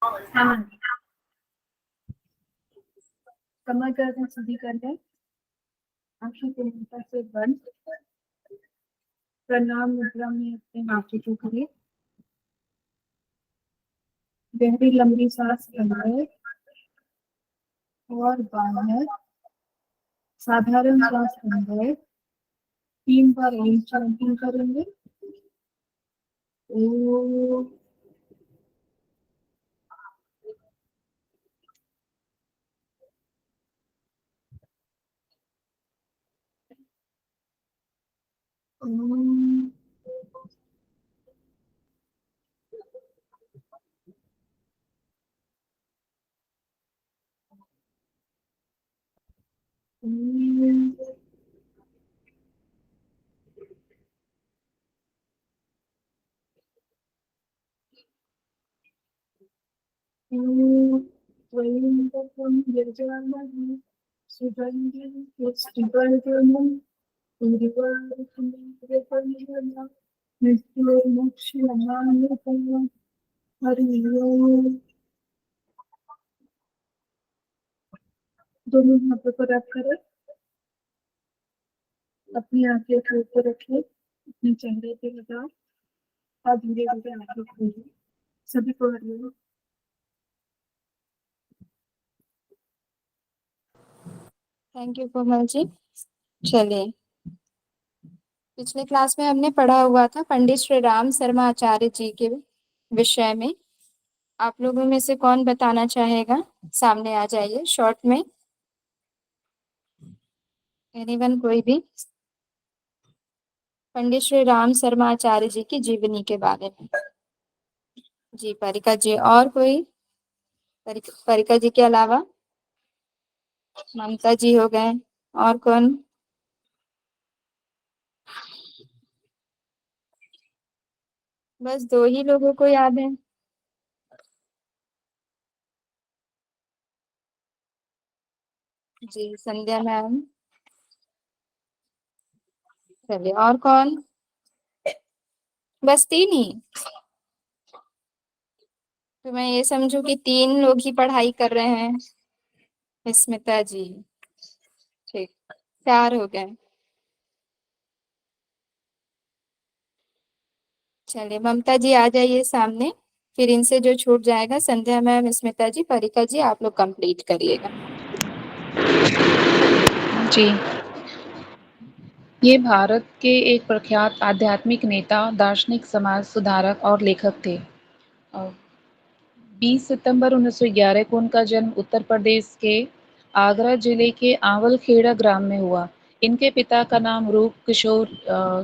हाँ, कमर गर्दन सीधी कर लें, आंखें पूर्णतः से बंद, प्रणाम मुद्रा में अपने हाथों को करें, गहरी लंबी सांस अंदर और बाहर, साधारण सांस अंदर, 3 बार ओम चैंटिंग करेंगे। ओम ओम ओम ओम त्र्यंबकम यजामहे सुगंधिं पुष्टिवर्धनम् उर्वारुकम् मृत्योर्मुक्षीयमामृतम्। हरि ओम। दोनों हाथों को रख कर अपनी आंखें के ऊपर रखिए, अपने चेहरे पे लगाओ और धीरे धीरे आंखें खोलिए। सभी को हरिओम। Thank you Komal ji. चलिए, पिछले क्लास में हमने पढ़ा हुआ था पंडित श्री राम शर्मा आचार्य जी के विषय में। आप लोगों में से कौन बताना चाहेगा? सामने आ जाइए शॉर्ट में। एनीवन, कोई भी? पंडित श्री राम शर्मा आचार्य जी की जीवनी के बारे में। जी परिका जी, और कोई? परिका जी के अलावा ममता जी हो गए, और कौन? बस 2 ही लोगों को याद है। जी संध्या मैम। चलिए, और कौन? बस 3 ही? तो मैं ये समझू कि 3 लोग ही पढ़ाई कर रहे हैं। स्मिता जी, ठीक, 4 हो गए। चलिए ममता जी आ जाइए सामने, फिर इनसे जो छूट जाएगा संध्या मैम, स्मिता जी, परिका जी, आप लोग कंप्लीट करिएगा। जी, ये भारत के एक प्रख्यात आध्यात्मिक नेता, दार्शनिक, समाज सुधारक और लेखक थे। 20 सितंबर 1911 को उनका जन्म उत्तर प्रदेश के आगरा जिले के आवलखेड़ा ग्राम में हुआ। इनके पिता का नाम रूप किशोर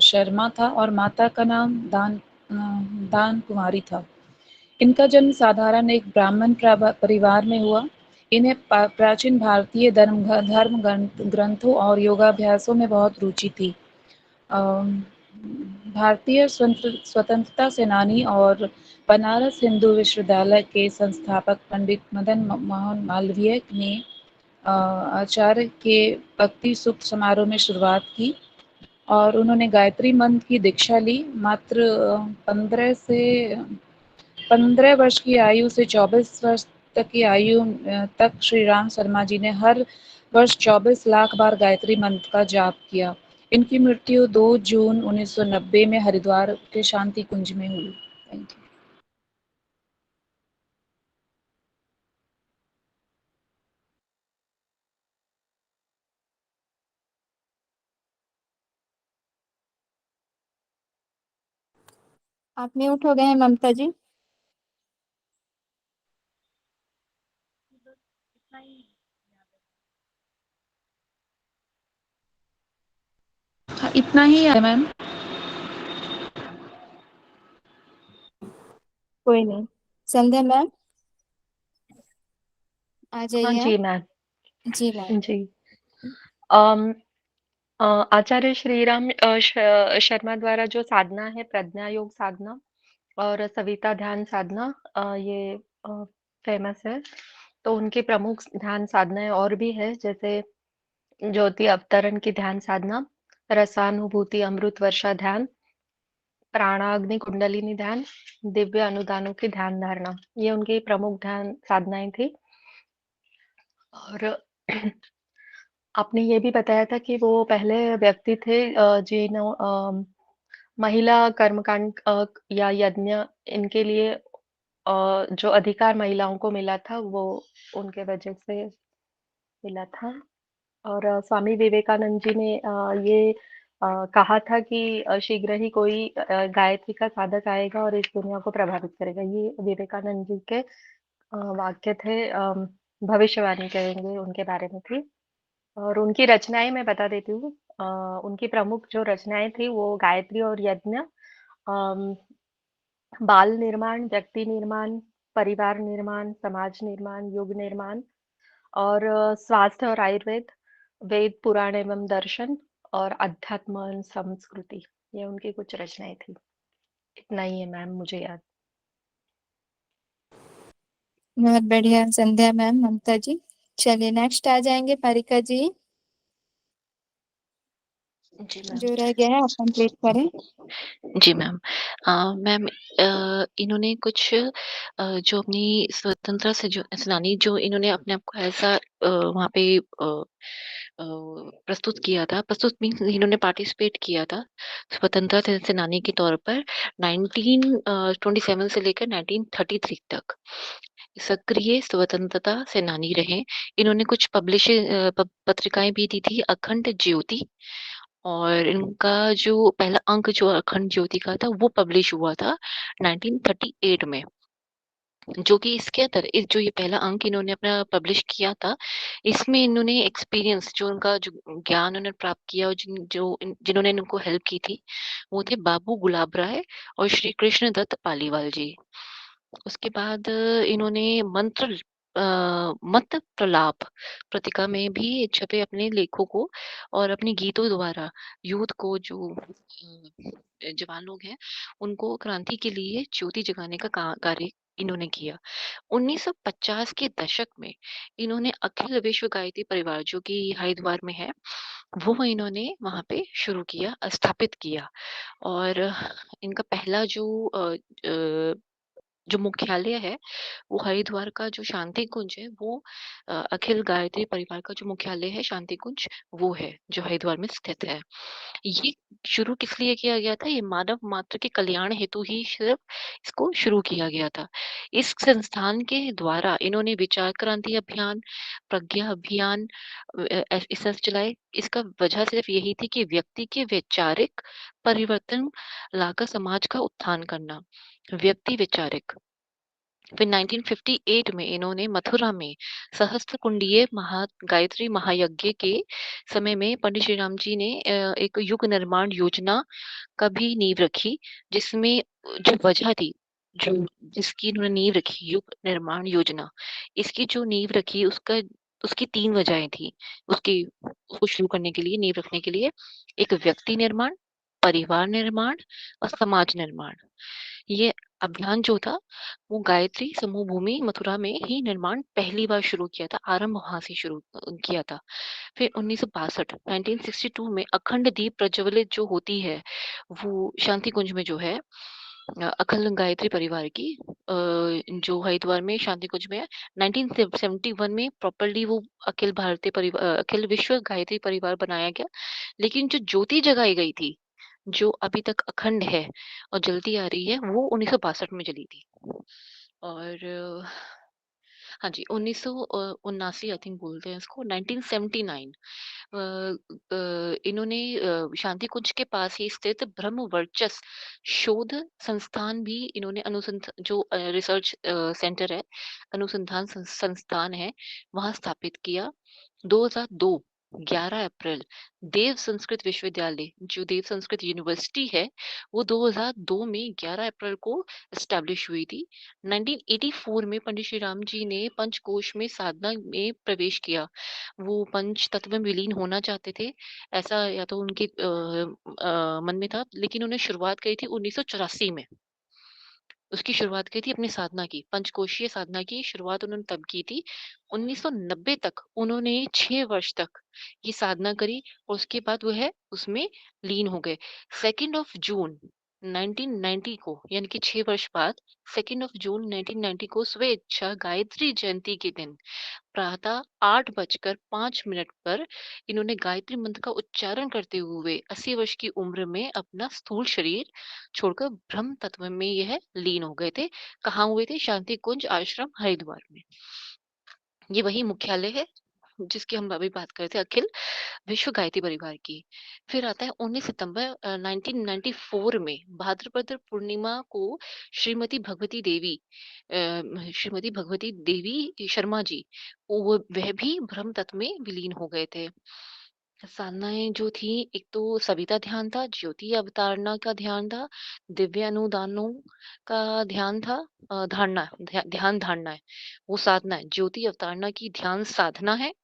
शर्मा था और माता का नाम दान कुमारी था। इनका जन्म साधारण एक ब्राह्मण परिवार में हुआ। इन्हें प्राचीन भारतीय धर्म ग्रंथों और योगाभ्यासों में बहुत रुचि थी। भारतीय स्वतंत्रता सेनानी और बनारस हिंदू विश्वविद्यालय के संस्थापक पंडित मदन मोहन मालवीय ने आचार्य के भक्ति सूक्त समारोह में शुरुआत की और उन्होंने गायत्री मंत्र की दीक्षा ली। मात्र 15 वर्ष की आयु से 24 वर्ष तक की आयु तक श्री राम शर्मा जी ने हर वर्ष 24 लाख बार गायत्री मंत्र का जाप किया। इनकी मृत्यु 2 जून 1990 में हरिद्वार के शांति कुंज में हुई। Thank you. आप म्यूट हो गए हैं ममता जी। हाँ, इतना ही है मैम। कोई नहीं। संध्या मैम आ हाँ जाइए जी आप। मैम। जी मैम। जी। अम, आचार्य श्रीराम शर्मा द्वारा जो साधना है, प्रज्ञा योग साधना और सविता ध्यान साधना, ये फेमस है। तो उनकी प्रमुख ध्यान साधनाएं और भी है, जैसे ज्योति अवतरण की ध्यान साधना, रसानुभूति अमृत वर्षा ध्यान, प्राणाग्नि कुंडलिनी ध्यान, दिव्य अनुदानों की ध्यान धारणा, ये उनकी प्रमुख ध्यान साधनाएं थी। और आपने ये भी बताया था कि वो पहले व्यक्ति थे महिला कर्मकांड या यज्ञ, इनके लिए जो अधिकार महिलाओं को मिला था वो उनके वजह से मिला था। और स्वामी विवेकानंद जी ने ये कहा था कि शीघ्र ही कोई गायत्री का साधक आएगा और इस दुनिया को प्रभावित करेगा। ये विवेकानंद जी के वाक्य थे, भविष्यवाणी कहेंगे उनके बारे में थी। और उनकी रचनाएं मैं बता देती हूँ। उनकी प्रमुख जो रचनाएं थी वो गायत्री और यज्ञ, अम, बाल निर्माण, व्यक्ति निर्माण, परिवार निर्माण, समाज निर्माण, युग निर्माण, और स्वास्थ्य और आयुर्वेद, वेद पुराण एवं दर्शन, और अध्यात्म और संस्कृति, ये उनकी कुछ रचनाएं थी। इतना ही है मैम मुझे याद। बहुत बढ़िया संध्या मैम, ममता जी। चलिए नेक्स्ट आ जाएंगे पारिका जी। जी मैम। जो रह गया है आप कंप्लीट करें। जी मैम। मैम, इन्होंने कुछ जो अपनी स्वतंत्रता से जो सेनानी जो इन्होंने अपने आप को ऐसा वहाँ पे प्रस्तुत किया था, प्रस्तुत मीन्स इन्होंने पार्टिसिपेट किया था स्वतंत्रता सेनानी के तौर पर 1927 से लेकर 1933 तक सक्रिय स्वतंत्रता सेनानी रहे। इन्होंने कुछ पत्रिकाएं भी दी थी, अखंड ज्योति, और इनका जो पहला अंक जो अखंड ज्योति का था वो पब्लिश हुआ था 1938 में। जो कि इसके अंदर इस जो ये पहला अंक इन्होंने अपना पब्लिश किया था, इसमें इन्होंने एक्सपीरियंस जो उनका जो ज्ञान उन्होंने प्राप्त किया और जिन्होंने इनको हेल्प की थी वो थे बाबू गुलाब राय और श्री कृष्ण दत्त पालीवाल जी। उसके बाद इन्होंने मत प्रलाप पत्रिका में भी छपे अपने लेखों को और अपने गीतों द्वारा यूथ को, जो जवान लोग हैं, उनको क्रांति के लिए ज्योति जगाने का कार्य इन्होंने किया। 1950 के दशक में इन्होंने अखिल विश्व गायत्री परिवार जो कि हरिद्वार में है वो इन्होंने वहां पे शुरू किया, स्थापित किया। और इनका पहला जो मुख्यालय है वो हरिद्वार का जो शांति कुंज है वो अखिल गायत्री परिवार का जो मुख्यालय है शांति कुंज वो है जो हरिद्वार में स्थित है। ये शुरू किस लिए किया गया था? ये मानव मात्र के कल्याण हेतु ही सिर्फ इसको शुरू किया गया था। इस संस्थान के द्वारा इन्होंने विचार क्रांति अभियान, प्रज्ञा अभियान इस तरह से चलाए। इसका वजह सिर्फ यही थी कि व्यक्ति के वैचारिक परिवर्तन लाकर समाज का उत्थान करना, व्यक्ति वैचारिक। फिर 1958 में इन्होंने मथुरा में सहस्त्र कुंडीय गायत्री महायज्ञ के समय में पंडित श्री राम जी ने एक युग निर्माण योजना का भी नींव रखी, जिसमें जो वजह थी, जो जिसकी इन्होंने नींव रखी, युग निर्माण योजना, इसकी जो नींव रखी उसकी 3 वजहें थी उसको शुरू करने के लिए, नींव रखने के लिए। एक व्यक्ति निर्माण, परिवार निर्माण और समाज निर्माण। ये अभियान जो था वो गायत्री समूह भूमि मथुरा में ही निर्माण पहली बार शुरू किया था, आरंभ वहां से शुरू किया था। फिर 1962 में अखंड दीप प्रज्वलित जो होती है वो शांति कुंज में जो है, अखिल गायत्री परिवार की जो हरिद्वार में शांति कुंज में है। 1971 में प्रॉपरली वो अखिल विश्व गायत्री परिवार बनाया गया। लेकिन जो ज्योति जगाई गई थी, जो अभी तक अखंड है और जलती आ रही है, वो 1962 में जली थी। और हाँ जी, 1979 आई थिंक बोलते हैं इसको, 1979 इन्होंने शांति कुंज के पास ही स्थित ब्रह्म वर्चस्व शोध संस्थान भी इन्होंने अनुसंधान जो रिसर्च सेंटर है, अनुसंधान संस्थान है, वहां स्थापित किया। 2002 11 अप्रैल देव संस्कृत विश्वविद्यालय जो देव संस्कृत यूनिवर्सिटी है वो 2002 में 11 अप्रैल को एस्टैब्लिश हुई थी। 1984 में पंडित श्री राम जी ने पंचकोश में साधना में प्रवेश किया। वो पंच तत्व में विलीन होना चाहते थे, ऐसा या तो उनके मन में था, लेकिन उन्हें शुरुआत करी थी 1984 में। उसकी शुरुआत की थी अपनी साधना की, पंचकोशीय साधना की शुरुआत उन्होंने तब की थी। 1990 तक उन्होंने 6 वर्ष तक ये साधना करी और उसके बाद वो है उसमें लीन हो गए। 2 जून 1990 को यानी कि 6 वर्ष बाद 2 जून 1990 को स्वेच्छा गायत्री जयंती के दिन प्रातः 8:05 पर इन्होंने गायत्री मंत्र का उच्चारण करते हुए 80 वर्ष की उम्र में अपना स्थूल शरीर छोड़कर ब्रह्म तत्व में यह लीन हो गए थे। कहाँ हुए थे? शांति कुंज आश्रम हरिद्वार में। ये वही मुख्यालय है जिसकी हम अभी बात कर रहे थे, अखिल विश्व गायत्री परिवार की। फिर आता है 19 सितंबर 1994 में भाद्रपद पूर्णिमा को श्रीमती भगवती देवी शर्मा जी, वो वह भी ब्रह्म तत्व में विलीन हो गए थे। साधनाएं जो थी, एक तो सविता ध्यान था, ज्योति अवतारणा का ध्यान था, दिव्य अनुदानों का ध्यान था, ध्यान धारणा है, वो साधना है। ज्योति अवतारणा की ध्यान साधना है,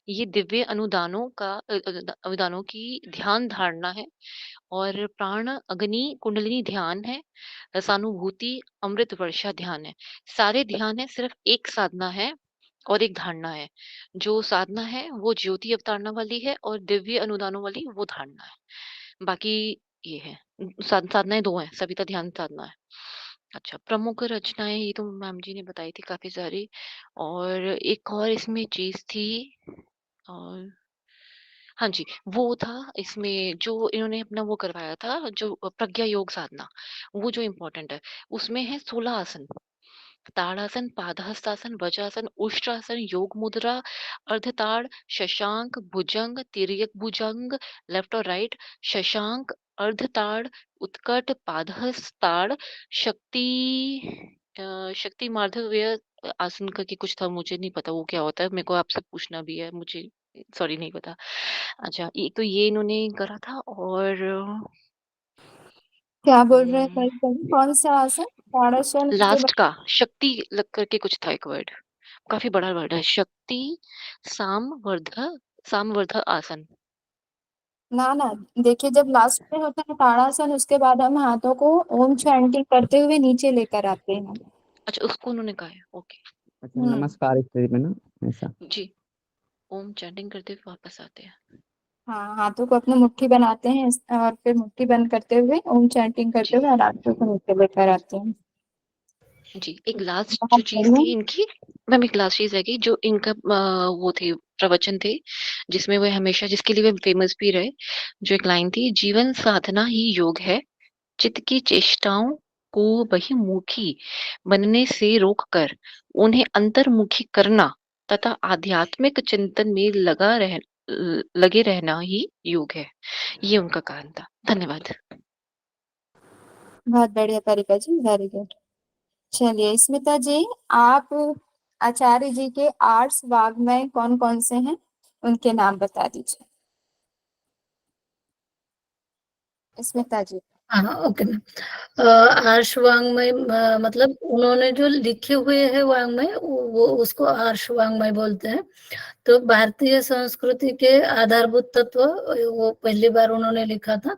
ये दिव्य अनुदानों की ध्यान धारणा है, और प्राण अग्नि कुंडलिनी ध्यान है, रसानुभूति अमृत वर्षा ध्यान है। सारे ध्यान है, सिर्फ एक साधना है और एक धारणा है। जो साधना है वो ज्योति अवतारणा वाली है और दिव्य अनुदानों वाली वो धारणा है। बाकी ये है, साधनाएं दो हैं, सविता ध्यान साधना है। अच्छा, प्रमुख रचनाएं ये तो मैम जी ने बताई थी काफी सारी, और एक और इसमें चीज थी, और हाँ जी, वो था इसमें जो इन्होंने अपना वो करवाया था, जो प्रज्ञा योग साधना, वो जो इम्पोर्टेंट है, उसमें है 16 आसन। ताड़ासन, पादहस्तासन, वज्रासन, उष्ट्रासन, योग मुद्रा, अर्धताड़, शशांक, भुजंग, तिर्यक भुजंग, लेफ्ट और राइट, शशांक, अर्धताड़, उत्कट, पादहस्ताड़, शक्ति मार्धव्य आसन करके कुछ था, मुझे नहीं पता वो क्या होता है, मेरे को आपसे पूछना भी है, मुझे सॉरी नहीं पता। अच्छा, एक तो ये इन्होंने करा था, और क्या बोल रहे हैं भाई कभी? कौन सा आसन? ताड़ासन के लास्ट का शक्ति लग करके कुछ था एक वर्ड, काफी बड़ा वर्ड है, शक्ति सामवर्ध सामवर्ध आसन। ना ना, देखिए जब लास्ट में होता है ताड़ासन, उसके बाद हम हाथों को ओम चैंटिंग करते हुए नीचे लेकर आते हैं। अच्छा, उसको उन्होंने कहा है, ओके अच्छा, नमस्कार स्थिति में ना ऐसा। जी। ओम चैंटिंग करते हुए वापस आते हैं। हाँ, हाथों को अपने मुट्ठी बनाते हैं और फिर मुट्ठी बंद करते हुए ओम चैंटिंग करते जी हुए हाथों को नीचे लेकर आते हैं। जी, एक लास्ट जो बहुत चीज बढ़िया। थी इनकी, मैम एक लास्ट चीज है कि जो इनका वो थे प्रवचन थे, जिसमें वे हमेशा, जिसके लिए वे फेमस भी रहे, जो एक लाइन थी, जीवन साधना ही योग है, चित्त की चेष्टाओं को बहिर्मुखी बनने से रोककर उन्हें अंतर्मुखी करना तथा आध्यात्मिक चिंतन में लगे रहना ही योग है। ये उनका कहना था। धन्यवाद। बहुत बढ़िया परिका जी, वेरी गुड। चलिए स्मिता जी, आप आचार्य जी के आर्ट्स वाग्मय कौन कौन से हैं, उनके नाम बता दीजिए। स्मिता जी। हाँ, ओके मैम। आर्ष वाङ्मय मतलब उन्होंने जो लिखे हुए हैं वाङ्मय, वो उसको आर्ष वाङ्मय बोलते हैं। तो भारतीय संस्कृति के आधारभूत तत्व वो पहली बार उन्होंने लिखा था।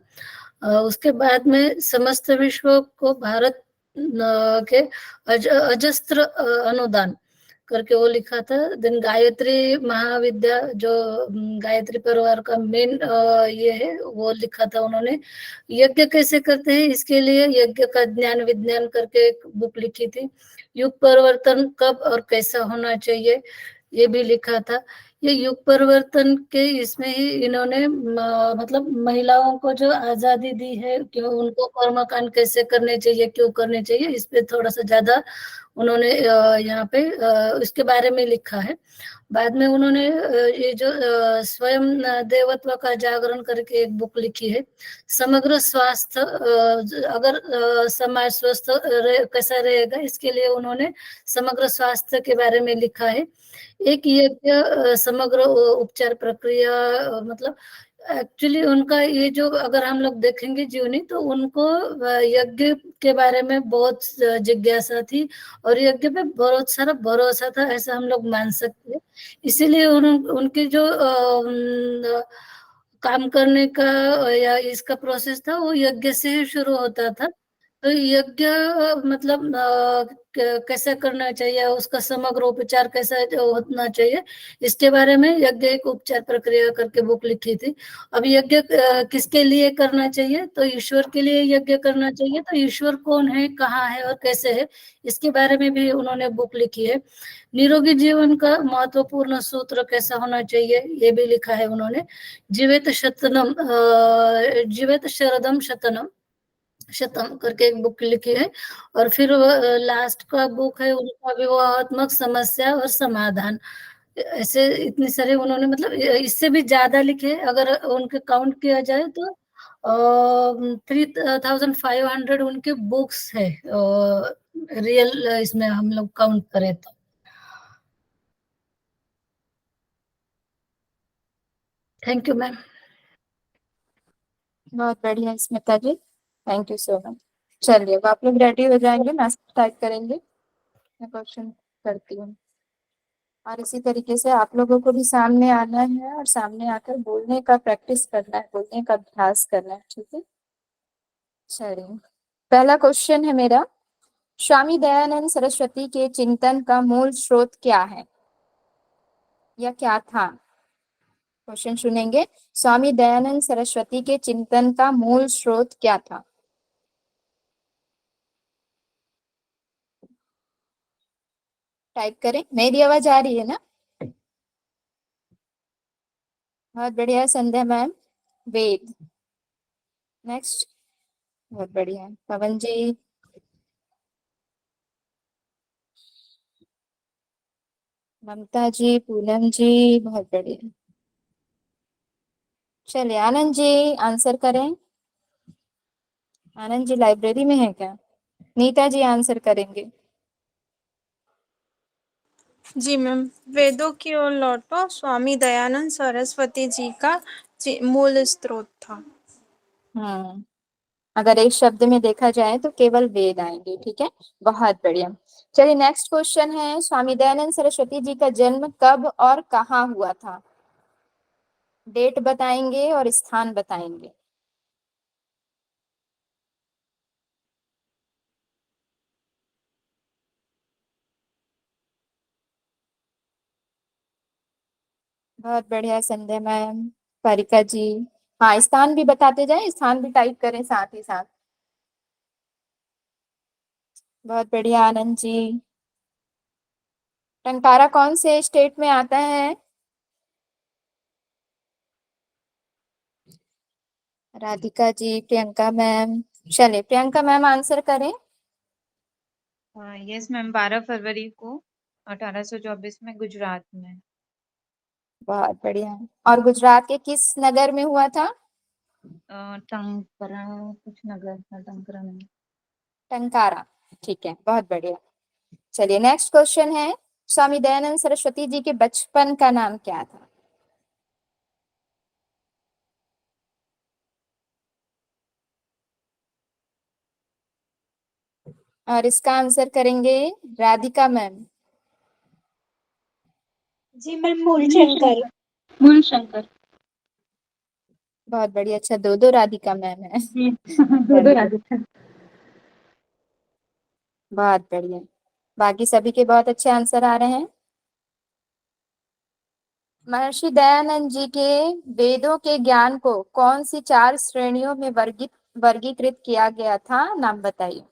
उसके बाद में समस्त विश्व को भारत के अजस्त्र अनुदान करके वो लिखा था। देन गायत्री महाविद्या जो गायत्री परिवार का मेन ये है, वो लिखा था उन्होंने। यज्ञ कैसे करते हैं इसके लिए यज्ञ का ज्ञान विज्ञान करके एक बुक लिखी थी। युग परिवर्तन कब और कैसा होना चाहिए ये भी लिखा था। ये युग परिवर्तन के इसमें ही इन्होंने मतलब महिलाओं को जो आजादी दी है, क्यों उनको कर्मकांड कैसे करने चाहिए, क्यों करने चाहिए, इस पे थोड़ा सा ज्यादा उन्होंने यहाँ पे इसके बारे में लिखा है। बाद में उन्होंने ये जो स्वयं देवत्व का जागरण करके एक बुक लिखी है। समग्र स्वास्थ्य, अगर समाज स्वस्थ कैसा रहेगा इसके लिए उन्होंने समग्र स्वास्थ्य के बारे में लिखा है। एक यज्ञ समग्र उपचार प्रक्रिया, मतलब एक्चुअली उनका ये जो अगर हम लोग देखेंगे जीवनी, तो उनको यज्ञ के बारे में बहुत जिज्ञासा थी और यज्ञ पे बहुत सारा भरोसा था, ऐसा हम लोग मान सकते हैं। इसीलिए उनके जो काम करने का या इसका प्रोसेस था वो यज्ञ से ही शुरू होता था। तो यज्ञ मतलब कैसे करना चाहिए, उसका समग्र उपचार कैसा होना चाहिए, इसके बारे में यज्ञ एक उपचार प्रक्रिया करके बुक लिखी थी। अब यज्ञ किसके लिए करना चाहिए, तो ईश्वर के लिए यज्ञ करना चाहिए। तो ईश्वर कौन है, कहाँ है और कैसे है, इसके बारे में भी उन्होंने बुक लिखी है। निरोगी जीवन का महत्वपूर्ण सूत्र कैसा होना चाहिए, ये भी लिखा है उन्होंने। जीवित शरदम शतनम शतम करके एक बुक लिखी है। और फिर लास्ट का बुक है उनका विवाहात्मक समस्या और समाधान। ऐसे इतने सारे उन्होंने, मतलब इससे भी ज्यादा लिखे, अगर उनके काउंट किया जाए तो 3500 उनके बुक्स है रियल, इसमें हम लोग काउंट करें तो। Thank you ma'am. बहुत बढ़िया स्मिता जी, थैंक यू सो मच। चलिए अब आप लोग रेडी हो जाएंगे, मैं टाइप करेंगे, मैं क्वेश्चन करती हूँ। और इसी तरीके से आप लोगों को भी सामने आना है और सामने आकर बोलने का प्रैक्टिस करना है, बोलने का अभ्यास करना है, ठीक है। चलिए पहला क्वेश्चन है मेरा, स्वामी दयानंद सरस्वती के चिंतन का मूल स्रोत क्या है या क्या था। क्वेश्चन सुनेंगे, स्वामी दयानंद सरस्वती के चिंतन का मूल स्रोत क्या था। टाइप करें, मेरी आवाज आ रही है ना। बहुत बढ़िया संध्या मैम। वेद। नेक्स्ट। बहुत बढ़िया पवन जी। ममता जी, पूनम जी, बहुत बढ़िया। चलिए आनंद जी आंसर करें। आनंद जी लाइब्रेरी में है क्या। नीता जी आंसर करेंगे। जी मैम, वेदों की ओर लौटो स्वामी दयानंद सरस्वती जी का मूल स्रोत था। अगर एक शब्द में देखा जाए तो केवल वेद आएंगे, ठीक है। बहुत बढ़िया। चलिए नेक्स्ट क्वेश्चन है, स्वामी दयानंद सरस्वती जी का जन्म कब और कहाँ हुआ था। डेट बताएंगे और स्थान बताएंगे। बहुत बढ़िया संध्या मैम। कारिका जी। हाँ स्थान भी बताते जाए, स्थान भी टाइप करें साथ ही साथ। बहुत बढ़िया आनंद जी। टंकारा कौन से स्टेट में आता है। राधिका जी, प्रियंका मैम। चलिए प्रियंका मैम आंसर करें। यस मैम, 12 फरवरी को 1824 में गुजरात में। बहुत बढ़िया। और गुजरात के किस नगर में हुआ था। टंकरा, कुछ नगर था टंकरा में। टंकारा, ठीक है बहुत बढ़िया। चलिए नेक्स्ट क्वेश्चन है, स्वामी दयानंद सरस्वती जी के बचपन का नाम क्या था। और इसका आंसर करेंगे राधिका मैम। जी मैम, मूलशंकर। मूलशंकर। बहुत बढ़िया। अच्छा दो दो राधिका मैम है। दो चलिए राजस्थान। बहुत बढ़िया। बाकी सभी के बहुत अच्छे आंसर आ रहे हैं। महर्षि दयानंद जी के वेदों के ज्ञान को कौन सी 4 श्रेणियों में वर्गीकृत किया गया था, नाम बताइए।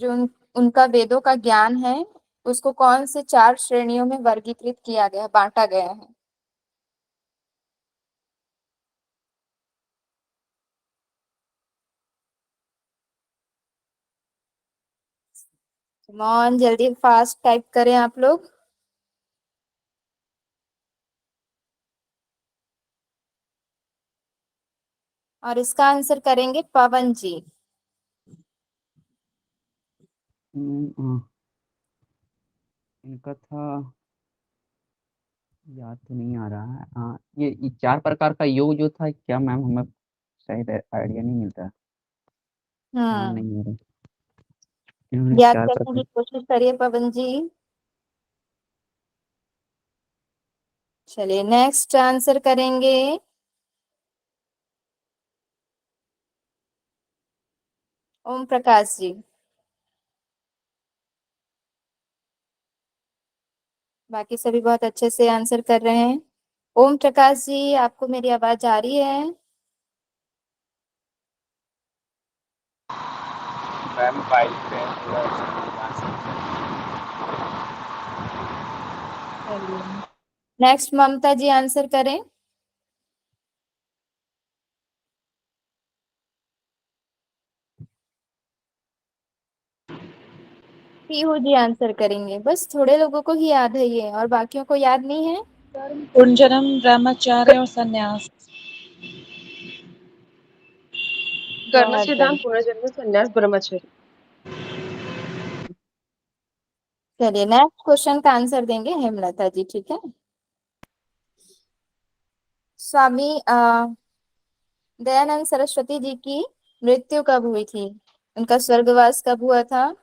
जो उनका वेदों का ज्ञान है उसको कौन से 4 श्रेणियों में वर्गीकृत किया गया, बांटा गया है। कमॉन जल्दी फास्ट टाइप करें आप लोग। और इसका आंसर करेंगे पवन जी। इनका था, याद तो नहीं आ रहा है। हाँ ये 4 प्रकार का योग जो था क्या मैम, हमें सही आइडिया नहीं मिलता है। ध्यान हम्म नहीं आ रहा। इन्होंने याद चार करने प्रकार की कोशिश करिए पवन जी। चलिए नेक्स्ट आंसर करेंगे ओम प्रकाश जी। बाकी सभी बहुत अच्छे से आंसर कर रहे हैं। ओम प्रकाश जी, आपको मेरी आवाज आ रही है? मैम 5 पे पूरा आंसर। नेक्स्ट ममता जी आंसर करें। पीहू जी आंसर करेंगे। बस थोड़े लोगों को ही याद है ये, और बाकियों को याद नहीं है। पुनर्जन्म, ब्रह्मचार्य और संन्यास। कर्म बहुत सिद्धांत, बढ़िया। पुनर्जन्म, संन्यास, ब्रह्मचर्य। चलिए नेक्स्ट क्वेश्चन का आंसर देंगे हेमलता जी, ठीक है। स्वामी दयानंद सरस्वती जी की मृत्यु कब हुई थी? उनका स्वर्गवास कब हुआ था?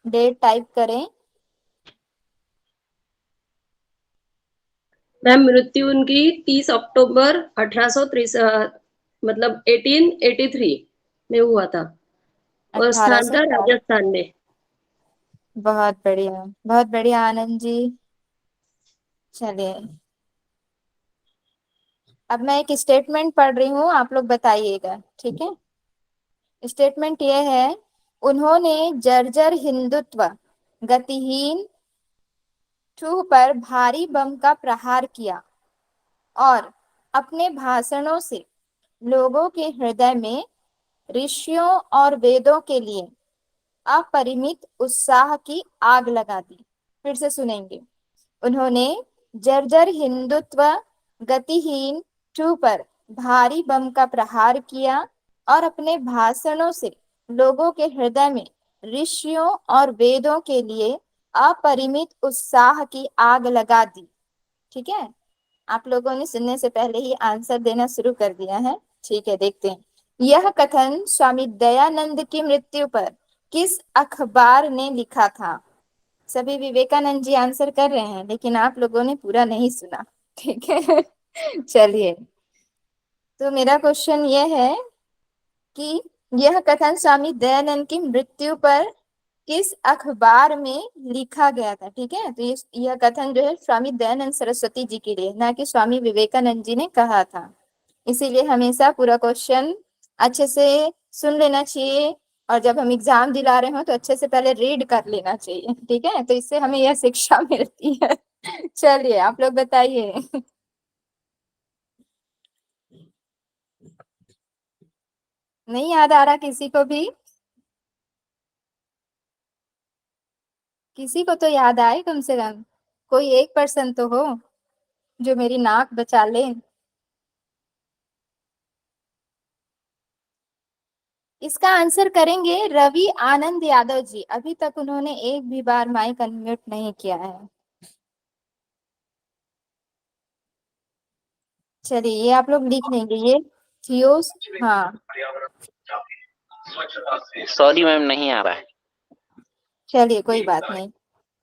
डेट टाइप करें। मैम मृत्यु उनकी 30 अक्टूबर 1863 मतलब 1883 में हुआ था, और स्थान था 1804। राजस्थान में। बहुत बढ़िया, बहुत बढ़िया आनंद जी। चलिए अब मैं एक स्टेटमेंट पढ़ रही हूँ, आप लोग बताइएगा, ठीक है। स्टेटमेंट ये है, उन्होंने जर्जर हिंदुत्व गतिहीन ठूह पर भारी बम का प्रहार किया और अपने भाषणों से लोगों के हृदय में ऋषियों और वेदों के लिए अपरिमित उत्साह की आग लगा दी। फिर से सुनेंगे। उन्होंने जर्जर हिंदुत्व गतिहीन ठूह पर भारी बम का प्रहार किया और अपने भाषणों से लोगों के हृदय में ऋषियों और वेदों के लिए अपरिमित उत्साह की आग लगा दी। ठीक है, आप लोगों ने सुनने से पहले ही आंसर देना शुरू कर दिया है। ठीक है, देखते हैं। यह कथन स्वामी दयानंद की मृत्यु पर किस अखबार ने लिखा था? सभी विवेकानंद जी आंसर कर रहे हैं, लेकिन आप लोगों ने पूरा नहीं सुना, ठीक है। चलिए, तो मेरा क्वेश्चन यह है कि यह कथन स्वामी दयानंद की मृत्यु पर किस अखबार में लिखा गया था? ठीक है, तो यह कथन जो है स्वामी दयानंद सरस्वती जी के लिए, ना कि स्वामी विवेकानंद जी ने कहा था। इसीलिए हमेशा पूरा क्वेश्चन अच्छे से सुन लेना चाहिए, और जब हम एग्जाम दिला रहे हो तो अच्छे से पहले रीड कर लेना चाहिए, ठीक है। तो इससे हमें यह शिक्षा मिलती है। चलिए आप लोग बताइए। नहीं याद आ रहा किसी को भी? किसी को तो याद आए कम से कम, कोई एक पर्सन तो हो जो मेरी नाक बचा ले। इसका आंसर करेंगे रवि आनंद यादव जी। अभी तक उन्होंने एक भी बार माइक अनम्यूट नहीं किया है। चलिए ये आप लोग लिख लेंगे, ये थियोस। हाँ सॉरी मैम, नहीं आ रहा है। चलिए कोई बात नहीं।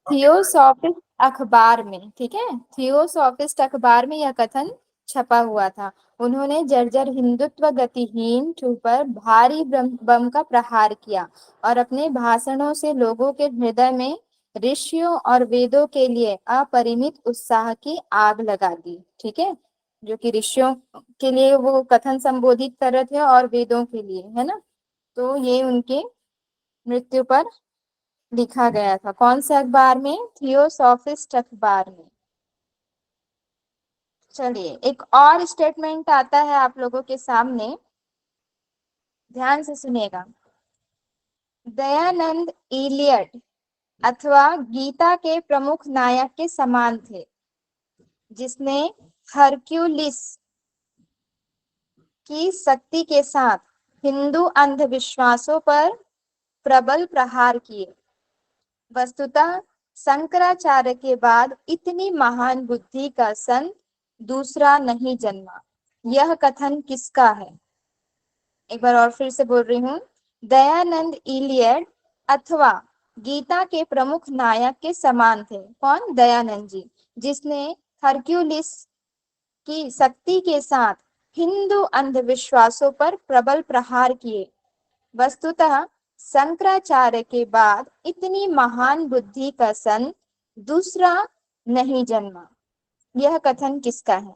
थियोसॉफिस्ट अखबार में, ठीक है, थियोसॉफिस्ट अखबार में यह कथन छपा हुआ था। उन्होंने जर्जर हिंदुत्व गतिहीन ठूह पर भारी बम का प्रहार किया और अपने भाषणों से लोगों के हृदय में ऋषियों और वेदों के लिए अपरिमित उत्साह की आग लगा दी। ठीक है, जो कि ऋषियों के लिए वो कथन संबोधित कर रहे थे और वेदों के लिए, है ना। तो ये उनके मृत्यु पर लिखा गया था। कौन से अखबार में? थियोसॉफिस्ट अखबार में। चलिए एक और स्टेटमेंट आता है आप लोगों के सामने, ध्यान से सुनिएगा। दयानंद इलियट अथवा गीता के प्रमुख नायक के समान थे, जिसने हरक्यूलिस की शक्ति के साथ हिंदू अंधविश्वासों पर प्रबल प्रहार किए। वस्तुतः शंकराचार्य के बाद इतनी महान बुद्धि का संत दूसरा नहीं जन्मा। यह कथन किसका है? एक बार और फिर से बोल रही हूँ। दयानंद इलियट अथवा गीता के प्रमुख नायक के समान थे। कौन? दयानंद जी, जिसने हरक्यूलिस की शक्ति के साथ हिंदू अंधविश्वासों पर प्रबल प्रहार किए। वस्तुतः शंकराचार्य के बाद इतनी महान बुद्धि का संत दूसरा नहीं जन्मा। यह कथन किसका है?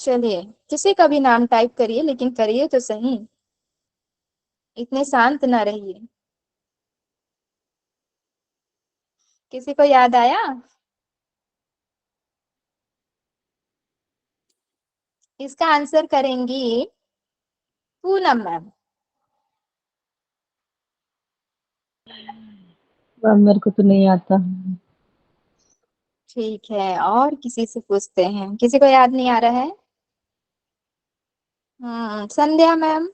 चलिए किसी का भी नाम टाइप करिए, लेकिन करिए तो सही, इतने शांत ना रहिए। किसी को याद आया? इसका आंसर करेंगी पूनम मैम। मैम मेरे को तो नहीं आता। ठीक है, और किसी से पूछते हैं। किसी को याद नहीं आ रहा है? संध्या मैम।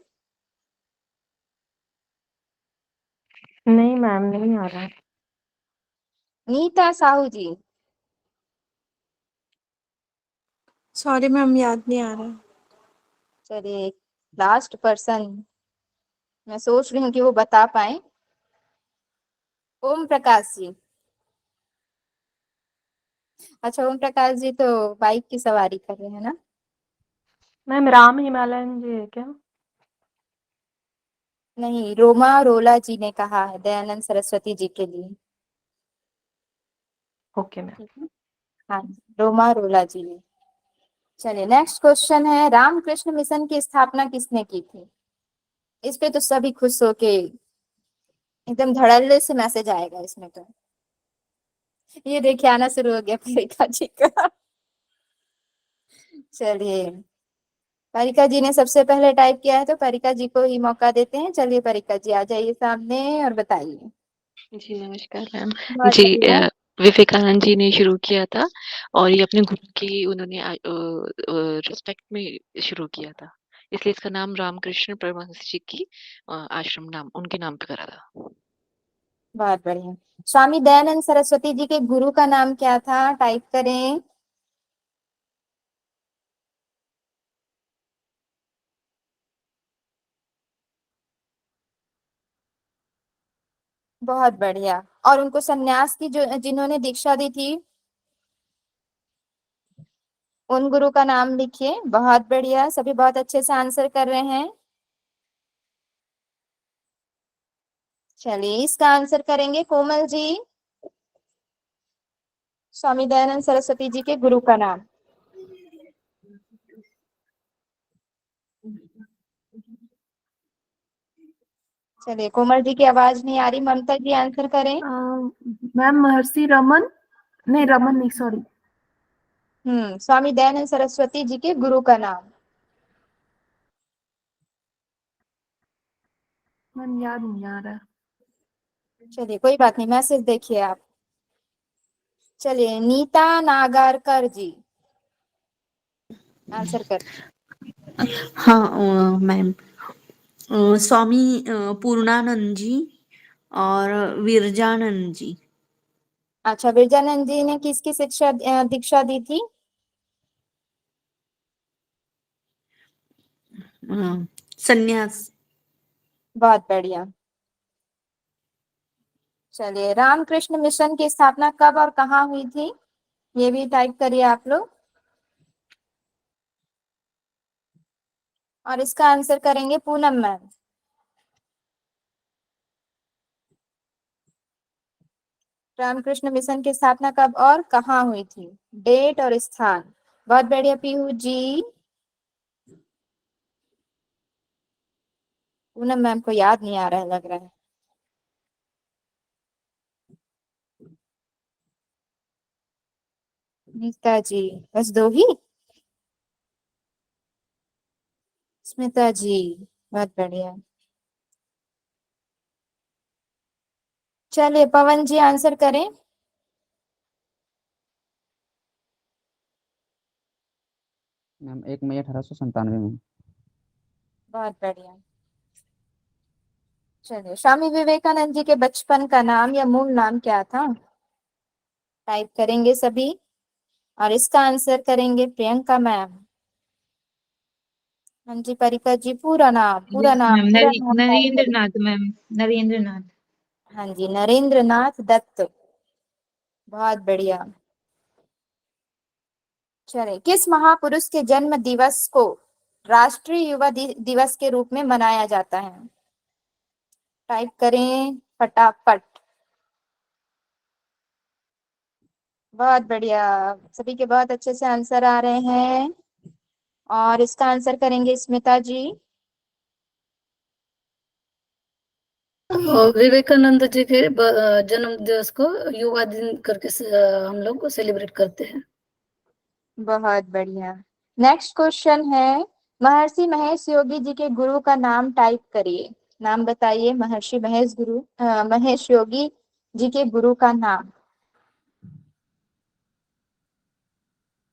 नहीं मैम, नहीं आ रहा। नीता साहू जी। सॉरी मैम, याद नहीं आ रहा। चलिए लास्ट पर्सन मैं सोच रही हूँ कि वो बता पाए। ओम प्रकाश जी। अच्छा, ओम प्रकाश जी तो बाइक की सवारी कर रहे हैं ना? मैम राम हिमालयन जी है क्या? नहीं, रोमा रोला जी ने कहा है दयानंद सरस्वती जी के लिए। Okay ma'am. ठीक है, हाँ रोमा रोला जी ने। चलिए नेक्स्ट क्वेश्चन है, रामकृष्ण मिशन की स्थापना किसने की थी? इस पे तो सभी खुश होके एकदम धड़ल्ले से मैसेज आएगा इसमें तो। ये देखिए आना शुरू हो गया परिका जी का। चलिए परिका जी ने सबसे पहले टाइप किया है तो परिका जी को ही मौका देते हैं। चलिए परिका जी आ जाइए सामने और बताइए। जी नमस्कार मैम। बहुत जी बढ़िया। विवेकानंद जी ने शुरू किया था और ये अपने गुरु की उन्होंने रिस्पेक्ट में शुरू किया था, इसलिए इसका नाम रामकृष्ण परमहंस जी की आश्रम नाम उनके नाम पे करा था। बहुत बढ़िया। स्वामी दयानंद सरस्वती जी के गुरु का नाम क्या था? टाइप करें। बहुत बढ़िया। और उनको सन्यास की जो जिन्होंने दीक्षा दी थी उन गुरु का नाम लिखिए। बहुत बढ़िया, सभी बहुत अच्छे से आंसर कर रहे हैं। चलिए इसका आंसर करेंगे कोमल जी। स्वामी दयानंद सरस्वती जी के गुरु का नाम। चलिए कोमल जी की आवाज नहीं आ रही, ममता जी आंसर करें। मैम महर्षि रमन, नहीं रमन नहीं, सॉरी। स्वामी दयानंद सरस्वती जी के गुरु का नाम। मैम याद नहीं आ रहा। चलिए कोई बात नहीं, मैसेज देखिए आप। चलिए नीता नागारकर जी आंसर कर। हाँ मैम, स्वामी पूर्णानंद जी और विरजानंद जी। अच्छा, विरजानंद जी ने किसकी शिक्षा दीक्षा दी थी? संन्यास। बहुत बढ़िया। चलिए रामकृष्ण मिशन की स्थापना कब और कहाँ हुई थी? ये भी टाइप करिए आप लोग। और इसका आंसर करेंगे पूनम मैम। रामकृष्ण मिशन की स्थापना कब और कहाँ हुई थी? डेट और स्थान। बहुत बढ़िया पीहू जी। पूनम मैम को याद नहीं आ रहा है लग रहा है। नीता जी बस दो ही। स्मिता जी बहुत बढ़िया। चलिए पवन जी आंसर करें। मैम 1 मई 1897 में। बहुत बढ़िया। चलिए स्वामी विवेकानंद जी के बचपन का नाम या मूल नाम क्या था? टाइप करेंगे सभी और इसका आंसर करेंगे प्रियंका मैम। हाँ जी परिका जी, पूरा नाम पूरा नाम मैम पूरा नाम टाइप नरेंद्र करें। नाथ मैम, नरेंद्र नाथ। हाँ जी नरेंद्र नाथ दत्त। बहुत बढ़िया। चलिए किस महापुरुष के जन्म दिवस को राष्ट्रीय युवा दिवस के रूप में मनाया जाता है? टाइप करें फटाफट। बहुत बढ़िया, सभी के बहुत अच्छे से आंसर आ रहे हैं। और इसका आंसर करेंगे स्मिता जी। और विवेकानंद जी के जन्म दिवस को युवा दिन करके हम लोग सेलिब्रेट करते हैं। बहुत बढ़िया। नेक्स्ट क्वेश्चन है, महर्षि महेश योगी जी के गुरु का नाम टाइप करिए। नाम बताइए महर्षि महेश योगी जी के गुरु का नाम।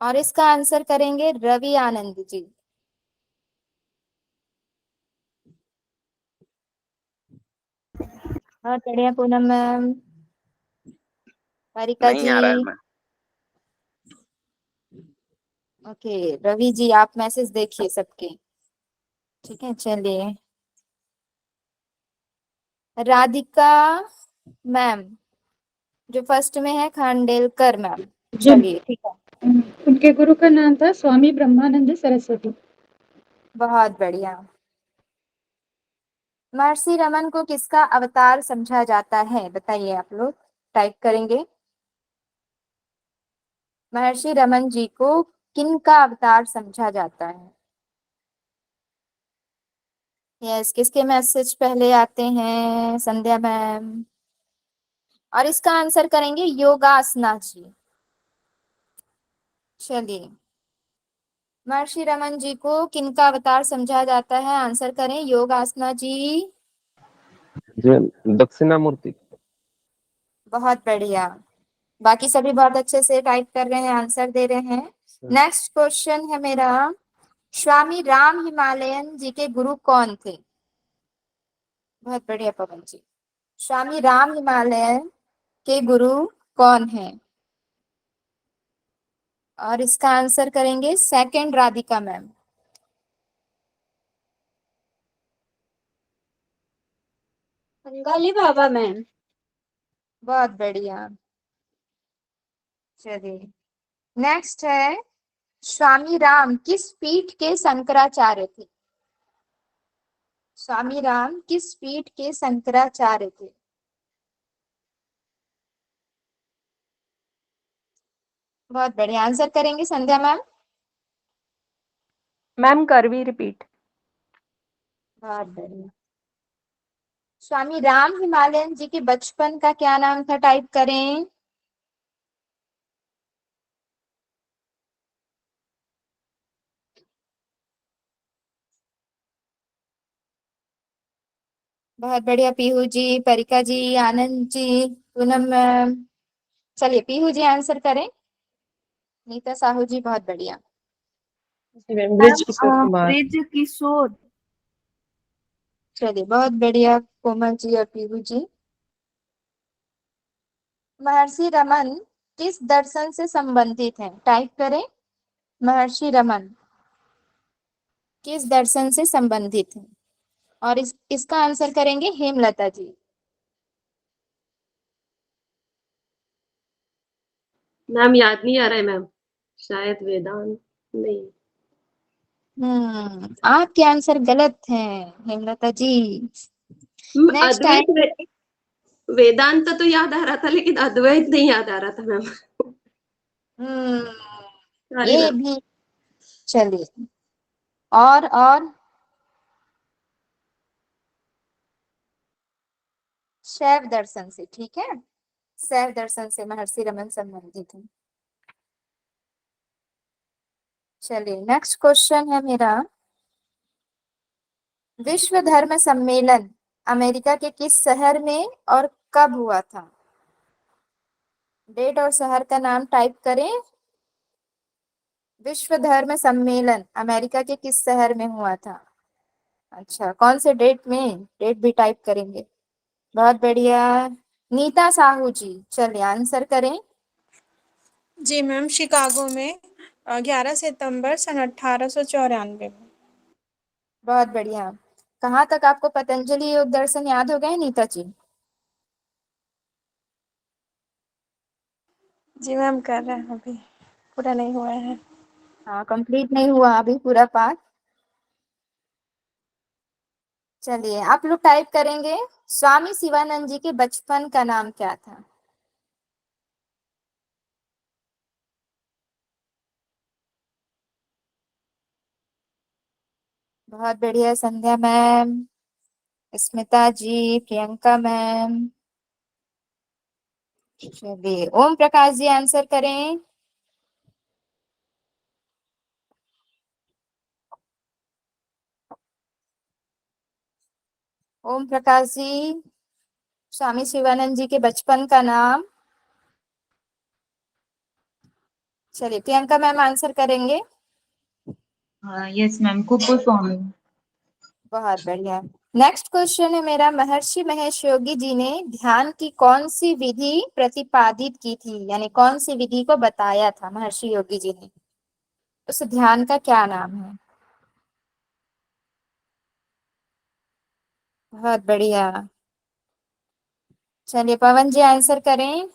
और इसका आंसर करेंगे रवि आनंद जी। बहुत बढ़िया पूनम मैम। वारिका नहीं जी। आ रहा है मैम। ओके रवि जी, आप मैसेज देखिए सबके। ठीक है, चलिए। राधिका मैम जो फर्स्ट में है, खांडेलकर मैम। चलिए ठीक है। उनके गुरु का नाम था स्वामी ब्रह्मानंद सरस्वती। बहुत बढ़िया। महर्षि रमन को किसका अवतार समझा जाता है? बताइए आप लोग, टाइप करेंगे। महर्षि रमन जी को किनका अवतार समझा जाता है? यस, किसके मैसेज पहले आते हैं? संध्या मैम। और इसका आंसर करेंगे योगासना जी। चलिए, महर्षि रमन जी को किनका अवतार समझा जाता है? आंसर करें योगासना जी। दक्षिणामूर्ति। बहुत बढ़िया, बाकी सभी बहुत अच्छे से टाइप कर रहे हैं, आंसर दे रहे हैं। नेक्स्ट क्वेश्चन है मेरा, स्वामी राम हिमालयन जी के गुरु कौन थे? बहुत बढ़िया पवन जी। स्वामी राम हिमालयन के गुरु कौन है? और इसका आंसर करेंगे सेकंड राधिका मैम। बंगाली बाबा मैम। बहुत बढ़िया। चलिए, नेक्स्ट है, स्वामी राम किस पीठ के शंकराचार्य थे? स्वामी राम किस पीठ के शंकराचार्य थे? बहुत बढ़िया, आंसर करेंगे संध्या मैम। मैम करवी रिपीट। बहुत बढ़िया। स्वामी राम हिमालयन जी के बचपन का क्या नाम था? टाइप करें। बहुत बढ़िया, पीहू जी, परिका जी, आनंद जी, पूनम मैम। चलिए पीहू जी आंसर करें। नीता साहू जी, बहुत बढ़िया। ब्रिज किशोर कुमार। ब्रिज किशोर। चलिए बहुत बढ़िया कोमल जी और पीहू जी। महर्षि रमन किस दर्शन से संबंधित हैं? टाइप करें। महर्षि रमन किस दर्शन से संबंधित हैं? और इसका आंसर करेंगे हेमलता जी। मैम याद नहीं आ रहा है मैम, शायद वेदांत नहीं। आपके आंसर गलत हैं हेमलता जी। नेक्स्ट अद्वैत टाइम। वेदांत तो याद आ रहा था, लेकिन अद्वैत नहीं याद आ रहा था मैम। सॉरी ये मैम। भी। चलिए, और शैव दर्शन से, ठीक है, शैव दर्शन से महर्षि रमन संबंधित है। चलिए नेक्स्ट क्वेश्चन है मेरा, विश्व धर्म सम्मेलन अमेरिका के किस शहर में और कब हुआ था? डेट और शहर का नाम टाइप करें। विश्व धर्म सम्मेलन अमेरिका के किस शहर में हुआ था? अच्छा, कौन से डेट में? डेट भी टाइप करेंगे। बहुत बढ़िया, नीता साहू जी। चलिए आंसर करें। जी मैम, शिकागो में 11 सितंबर सन 1894 में। बहुत बढ़िया। कहाँ तक आपको पतंजलि योग दर्शन याद हो गए नीता जी? जी मैम, कर रहे हैं, अभी पूरा नहीं हुआ है। हाँ, कंप्लीट नहीं हुआ अभी पूरा पाठ। चलिए आप लोग टाइप करेंगे, स्वामी शिवानंद जी के बचपन का नाम क्या था? बहुत बढ़िया संध्या मैम, स्मिता जी, प्रियंका मैम। चलिए ओम प्रकाश जी आंसर करें। ओम प्रकाश जी, स्वामी शिवानंद जी के बचपन का नाम। चलिए प्रियंका मैम आंसर करेंगे। यस मैम, कुप्पू स्वामी। बहुत बढ़िया। नेक्स्ट क्वेश्चन है मेरा, महर्षि महेश योगी जी ने ध्यान की कौन सी विधि प्रतिपादित की थी, यानी कौन सी विधि को बताया था महर्षि योगी जी ने, उस ध्यान का क्या नाम है? बहुत बढ़िया। चलिए पवन जी आंसर करें।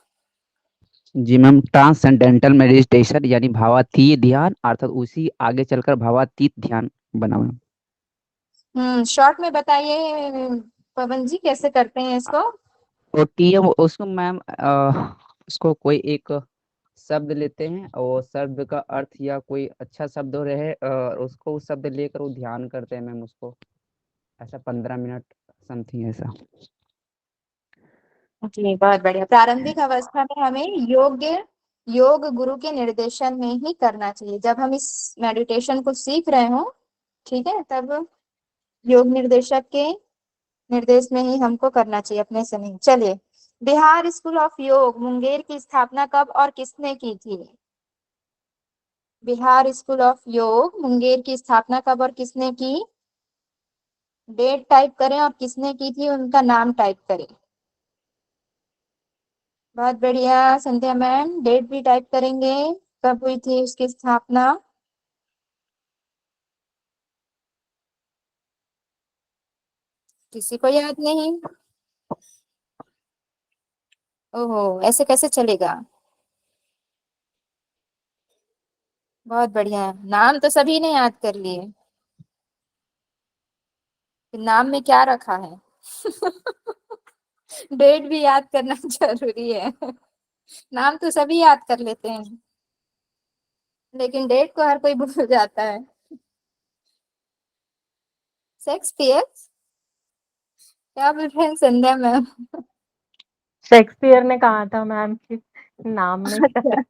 जी मैम, ट्रांसेंडेंटल मेडिटेशन यानी भावातीत ध्यान, अर्थात उसी आगे चलकर भावातीत ध्यान बना मैम। शॉर्ट में बताइए पवन जी कैसे करते हैं इसको? और टीएम उसको मैम उसको कोई एक शब्द लेते हैं और शब्द का अर्थ या कोई अच्छा शब्द रहे उसको उस शब्द लेकर वो ध्यान करते हैं मैम उसको, ऐसा 15 मिनट समथिंग ऐसा। जी बहुत बढ़िया। प्रारंभिक अवस्था में हमें योग गुरु के निर्देशन में ही करना चाहिए। जब हम इस मेडिटेशन को सीख रहे हो, ठीक है, तब योग निर्देशक के निर्देश में ही हमको करना चाहिए, अपने से नहीं। चलिए, बिहार स्कूल ऑफ योग मुंगेर की स्थापना कब और किसने की थी? बिहार स्कूल ऑफ योग मुंगेर की स्थापना कब और किसने की? डेट टाइप करें और किसने की थी उनका नाम टाइप करें। बहुत बढ़िया संध्या मैम, डेट भी टाइप करेंगे, कब हुई थी उसकी स्थापना? किसी को याद नहीं? ओहो, ऐसे कैसे चलेगा। बहुत बढ़िया, नाम तो सभी ने याद कर लिए, नाम में क्या रखा है? डेट भी याद करना जरूरी है। नाम तो सभी याद कर लेते हैं, लेकिन डेट को हर कोई भूल जाता है। शेक्सपियर? क्या बोल रहे हैं संध्या मैम? शेक्सपियर ने कहा था मैम कि नाम में अच्छा।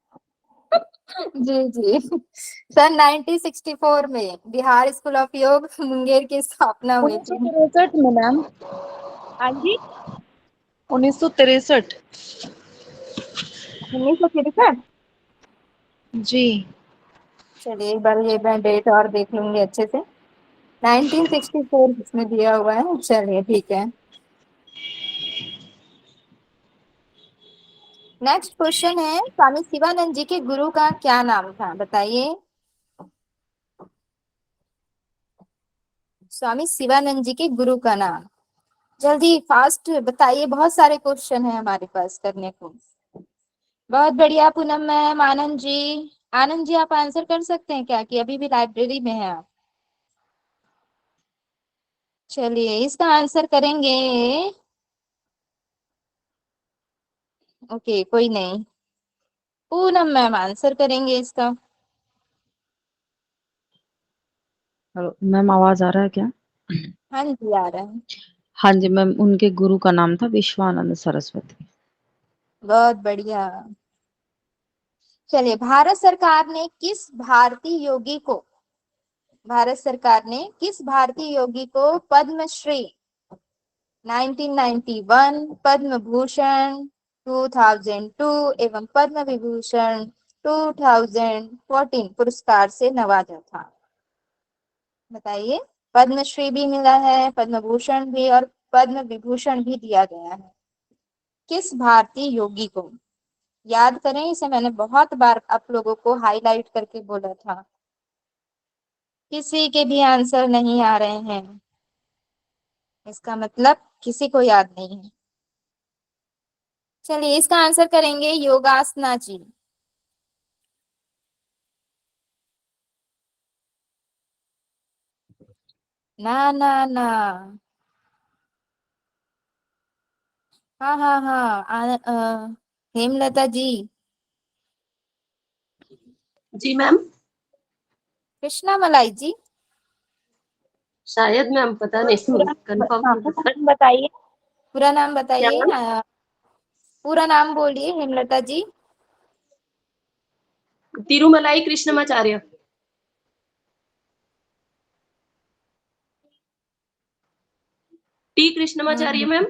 जी जी, सन 1964 में बिहार स्कूल ऑफ योग मुंगेर की स्थापना हुई थी। 1963 में मैम। हाँ जी, 1963। 1963। जी। चलिए एक बार ये मैं डेट और देख लूंगी अच्छे से। 1964 इसमें दिया हुआ है, चलिए ठीक है। नेक्स्ट क्वेश्चन है, स्वामी शिवानंद जी के गुरु का क्या नाम था, बताइए। स्वामी शिवानंद जी के गुरु का नाम, जल्दी फास्ट बताइए, बहुत सारे क्वेश्चन है हमारे पास करने को। बहुत बढ़िया पूनम मैम, आनंद जी, आनंद जी आप आंसर कर सकते हैं क्या, कि अभी भी लाइब्रेरी में है आप? चलिए इसका आंसर करेंगे। ओके कोई नहीं, पूनम मैम आंसर करेंगे इसका। हेलो मैम, आवाज आ रहा है क्या? हाँ जी आ रहा है। हाँ जी मैम, उनके गुरु का नाम था विश्वानंद सरस्वती। बहुत बढ़िया। चलिए, भारत सरकार ने किस भारतीय योगी को पद्मश्री 1991, पद्म भूषण 2002 एवं पद्म विभूषण 2014 पुरस्कार से नवाजा था? बताइए। पद्मश्री भी मिला है, पद्म भूषण भी और पद्म विभूषण भी दिया गया है, किस भारतीय योगी को? याद करें, इसे मैंने बहुत बार आप लोगों को हाईलाइट करके बोला था। किसी के भी आंसर नहीं आ रहे हैं, इसका मतलब किसी को याद नहीं है। चलिए इसका आंसर करेंगे योगासना जी। ना ना ना, हाँ हाँ हाँ हेमलता जी। जी मैम। कृष्णा मलाई जी। शायद मैम, पता नहीं, पूरा कंफर्म हाँ, नहीं पूरा पता। नाम बताइए। पूरा नाम क्या बताइए। मैम? पूरा नाम बोलिए Hemlata ji. Tirumalai Krishnamacharya. T Krishnamacharya hmm, ma'am.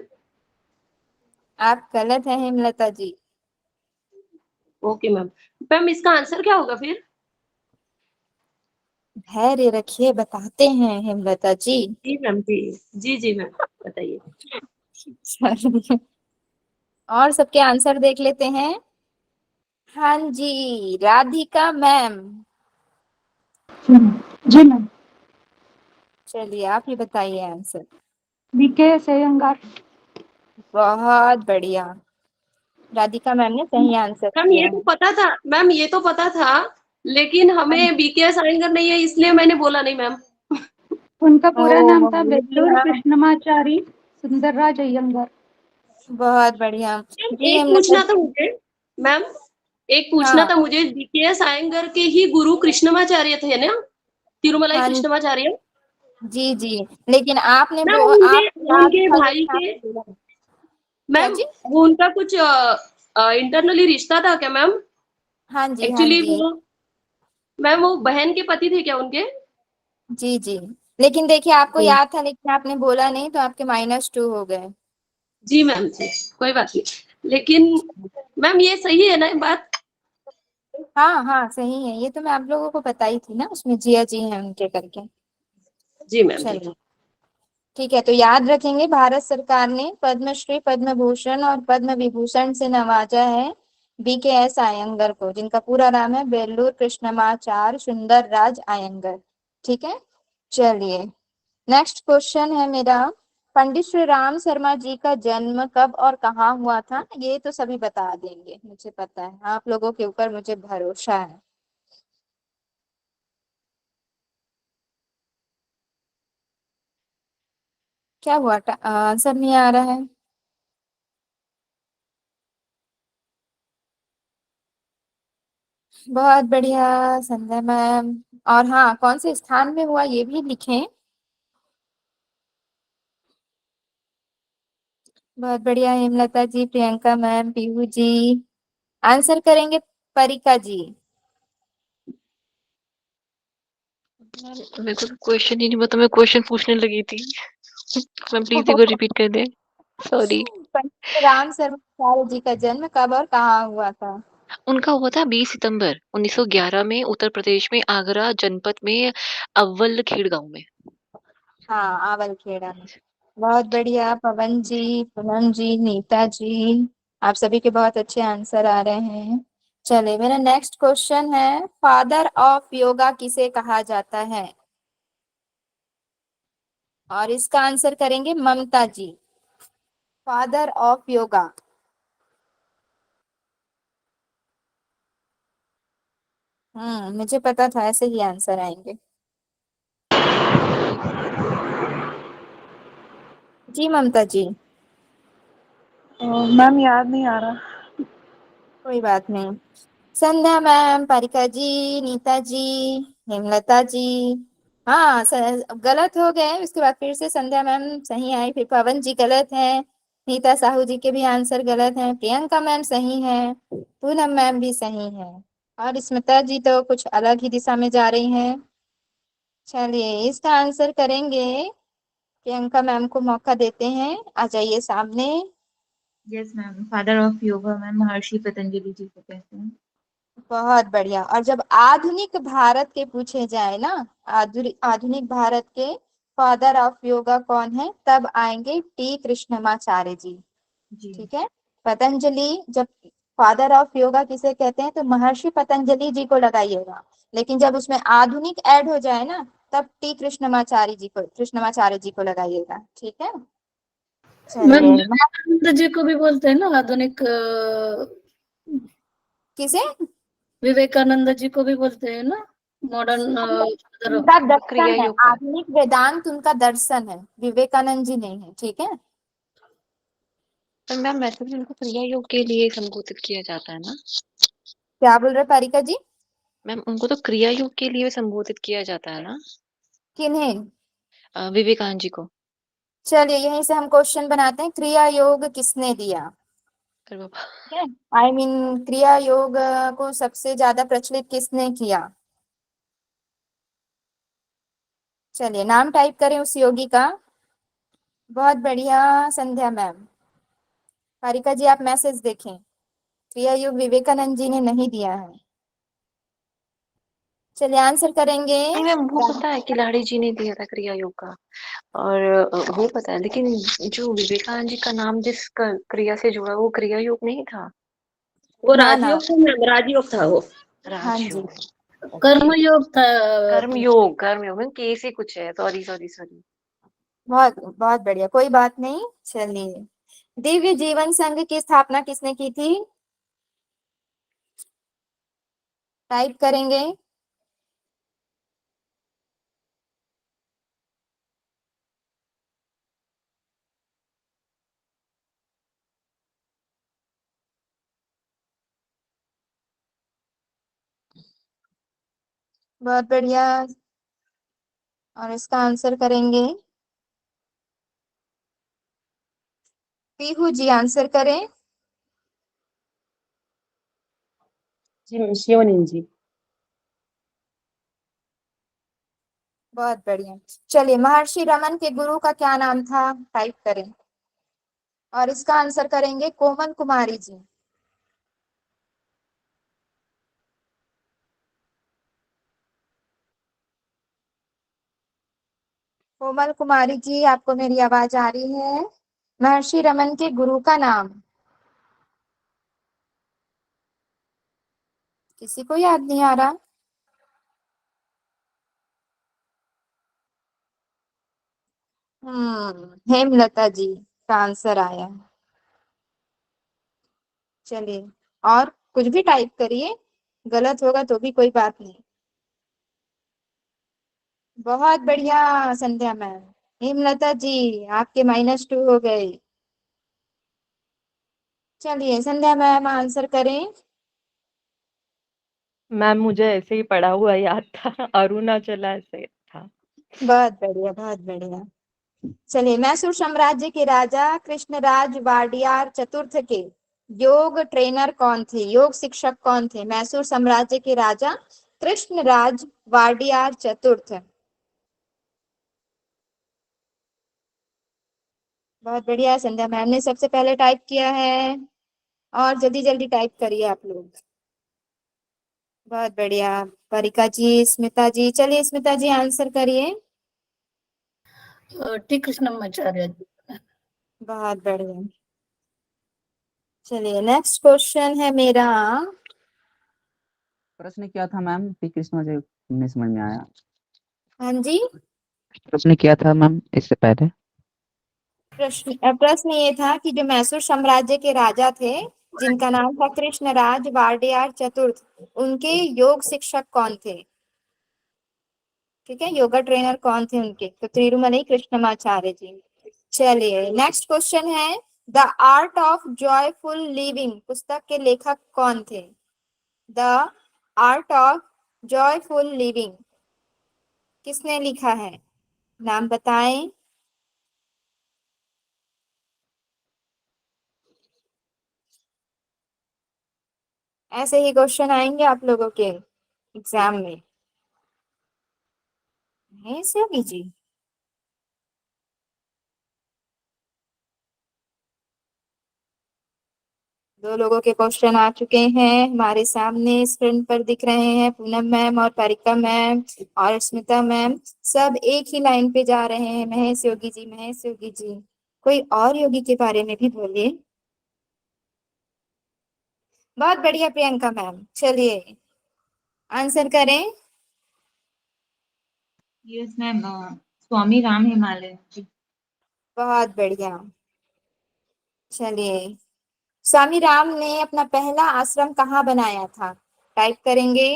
आप गलत है Hemlata ji. Okay ma'am. Ma'am इसका आंसर क्या होगा फिर? धैर्य रखिए, बताते हैं हेमलता जी। जी मैम, जी। जी जी मैम, बताइए। चलिए, और सबके आंसर देख लेते हैं। हाँ जी, राधिका मैम। जी मैम। चलिए आप ही बताइए आंसर। बीके अयंगार। बहुत बढ़िया, राधिका मैम ने सही आंसर मैम किया ये तो है। पता था मैम, ये तो पता था, लेकिन हमें बीकेएस आयंगर नहीं है, इसलिए मैंने बोला नहीं मैम। उनका पूरा नाम ओ था लेकिन बेल्लूर हाँ, कृष्णमाचारी सुंदरराज अयंगार। बहुत बढ़िया। जी एक हेमलता पूछना था जी। मुझे मैम, एक पूछना हाँ था मुझे, बीकेएस आयंगर के ही गुरु कृष्णमाचार्य थे ना, तिरुमलाई हाँ कृष्णमाचार्य। जी जी, लेकिन आपने मैम उनके आप उनके राधिका भाई जैसे के, आपने बोला। क्या मैम जी? वो उनका कुछ इंटरनली रिश्ता था क्या मैम? हाँ जी हाँ एक्चुअली जी। वो, मैम वो बहन के पति थे क्या उनके? जी जी, लेकिन देखिए आपको जी याद था लेकिन आपने बोला नहीं तो आपके -2 हो गए। जी मैम, जी कोई बात नहीं, लेकिन मैम ये सही है ना ये बात? हाँ हाँ सही है, ये तो मैं आप लोगों को बताई थी ना, उसमें जिया जी हैं उनके करके। जी मैम, जी। चलिए ठीक है, तो याद रखेंगे भारत सरकार ने पद्मश्री, पद्म भूषण और पद्म विभूषण से नवाजा है बीकेएस आयंगर को, जिनका पूरा नाम है बेल्लूर कृष्णमाचार सुंदर राज आयंगर। ठीक है, चलिए नेक्स्ट क्वेश्चन है मेरा। पंडित श्री राम शर्मा जी का जन्म कब और कहाँ हुआ था? ये तो सभी बता देंगे, मुझे पता है, आप लोगों के ऊपर मुझे भरोसा है। क्या हुआ, आंसर नहीं आ रहा है? बहुत बढ़िया संध्या मैम। और हाँ, कौन से स्थान में हुआ ये भी लिखें। बहुत बढ़िया हेमलता जी, प्रियंका मैम, पीहू जी। आंसर करेंगे परिका जी। मेरे को तो क्वेश्चन ही नहीं पता, मैं क्वेश्चन पूछने लगी थी। मैम प्लीज एक बार रिपीट कर दे। सॉरी। पंडित राम शर्मा जी का जन्म कब और कहाँ हुआ था? उनका हुआ था 20 सितंबर 1911 में, उत्तर प्रदेश में आगरा जनपद में अव्वल खेड़ गांव में। हाँ, आवलखेड़ा में। बहुत बढ़िया पवन जी, पूनम जी, नीता जी, आप सभी के बहुत अच्छे आंसर आ रहे हैं। चलिए मेरा नेक्स्ट क्वेश्चन है, फादर ऑफ योगा किसे कहा जाता है? और इसका आंसर करेंगे Mamta ji. Father of yoga. मुझे पता था ऐसे ही आंसर आएंगे। जी ममता जी। मैम याद नहीं आ रहा। कोई बात नहीं। संध्या मैम, पारिका जी, नीता जी, हेमलता जी। हाँ गलत हो गए, उसके बाद फिर से संध्या मैम सही आई, फिर पवन जी गलत है, नीता साहू जी के भी आंसर गलत हैं, प्रियंका मैम सही है, पूनम मैम भी सही है, और स्मिता जी तो कुछ अलग ही दिशा में जा रही हैं। चलिए इसका आंसर करेंगे, प्रियंका मैम को मौका देते हैं, आ जाइए सामने। Yes ma'am, father of yoga ma'am महर्षि पतंजलि जी को कहते हैं। बहुत बढ़िया। और जब आधुनिक भारत के पूछे जाए ना, आधुनिक भारत के फादर ऑफ योगा कौन है, तब आएंगे टी कृष्णमाचार्य जी। जी। ठीक है, पतंजलि जब फादर ऑफ योगा किसे कहते हैं तो महर्षि पतंजलि जी को लगाइएगा, लेकिन जब उसमें आधुनिक ऐड हो जाए ना, तब टी कृष्णमाचार्य जी को लगाइएगा। ठीक है, मैम चलिए विवेकानंद जी को भी बोलते हैं ना आधुनिक, किसे? विवेकानंद जी को भी बोलते हैं ना मॉडर्न फादर ऑफ। उनका क्रिया दर्शन है, योग का। आधुनिक वेदांत उनका दर्शन है, विवेकानंद जी नहीं है। ठीक है, तो मैम वैसे भी उनको क्रिया योग के लिए संबोधित किया जाता है ना? क्या बोल रहे पारिका जी? मैम उनको तो क्रिया योग के लिए संबोधित किया जाता है ना? किन्हें? विवेकानंद जी को। चलिए यहीं से हम क्वेश्चन बनाते हैं, क्रिया योग किसने दिया? अरे बाबा। ठीक है, आई मीन क्रिया योग को सबसे ज्यादा प्रचलित किसने किया? चलिए नाम टाइप करें उस योगी का। बहुत बढ़िया संध्या मैम। पारिका जी आप मैसेज देखें, क्रिया योग विवेकानंद जी ने नहीं दिया है। चलिए आंसर करेंगे। नहीं मैम वो पता है खिलाड़ी जी ने दिया था क्रिया योग का, और वो पता है, लेकिन जो विवेकानंद जी का नाम जिस क्रिया से जुड़ा वो क्रिया योग नहीं था। वो ना ना, राजयोग था मैम, राजयोग था वो। हाँ जी, राजयोग। कर्मयोग था। कर्मयोग में कैसे कुछ है, सॉरी सॉरी सॉरी। बहुत बहुत बढ़िया, कोई बात नहीं। चलिए, दिव्य जीवन संघ की स्थापना किसने की थी? टाइप करेंगे। बहुत बढ़िया, और इसका आंसर करेंगे पीहू जी, आंसर करें। जी शिवनील जी। बहुत बढ़िया। चलिए, महर्षि रमन के गुरु का क्या नाम था? टाइप करें, और इसका आंसर करेंगे कोमल कुमारी जी। कोमल कुमारी जी, आपको मेरी आवाज आ रही है? महर्षि रमन के गुरु का नाम किसी को याद नहीं आ रहा? हेमलता जी का आंसर आया। चलिए, और कुछ भी टाइप करिए, गलत होगा तो भी कोई बात नहीं। बहुत बढ़िया संध्या मैम। हेमलता जी आपके -2 हो गए। चलिए संध्या मैम आंसर करें। मैम मुझे ऐसे ही पढ़ा हुआ याद था, अरुणाचला ऐसे था। बहुत बढ़िया, बहुत बढ़िया। चलिए, मैसूर साम्राज्य के राजा कृष्णराज वाडियार चतुर्थ के योग ट्रेनर कौन थे? योग शिक्षक कौन थे? मैसूर साम्राज्य के राजा कृष्णराज वाडियार चतुर्थ। बहुत बढ़िया, संध्या मैम ने सबसे पहले टाइप किया है, और जल्दी जल्दी टाइप करिए आप लोग। बहुत बढ़िया, परिका जी, स्मिता जी। चलिए स्मिता जी आंसर करिए। टी कृष्णमाचार्य जी। बहुत बढ़िया। चलिए नेक्स्ट क्वेश्चन है मेरा। प्रश्न क्या था मैम? श्री कृष्ण मुझे नहीं समझ में आया। हाँ जी, प्रश्न क्या था मैम इससे पहले? प्रश्न ये था कि जो मैसूर साम्राज्य के राजा थे, जिनका नाम था कृष्णराज वाडियार चतुर्थ, उनके योग शिक्षक कौन थे? ठीक है, योगा ट्रेनर कौन थे उनके? तो तिरुमलई कृष्णमाचार्य जी। चलिए नेक्स्ट क्वेश्चन है, the art of joyful living पुस्तक के लेखक कौन थे? The art of joyful living किसने लिखा है? नाम बताएं। ऐसे ही क्वेश्चन आएंगे आप लोगों के एग्जाम में। है सभी जी? दो लोगों के क्वेश्चन आ चुके हैं हमारे सामने, स्क्रीन पर दिख रहे हैं। पूनम मैम और पारिका मैम और स्मिता मैम सब एक ही लाइन पे जा रहे हैं। महेश योगी जी, महेश योगी जी, कोई और योगी के बारे में भी बोलिए। बहुत बढ़िया प्रियंका मैम। चलिए आंसर करें। यस मैम, स्वामी राम हिमालय जी। बहुत बढ़िया। चलिए, स्वामी राम ने अपना पहला आश्रम कहाँ बनाया था? टाइप करेंगे।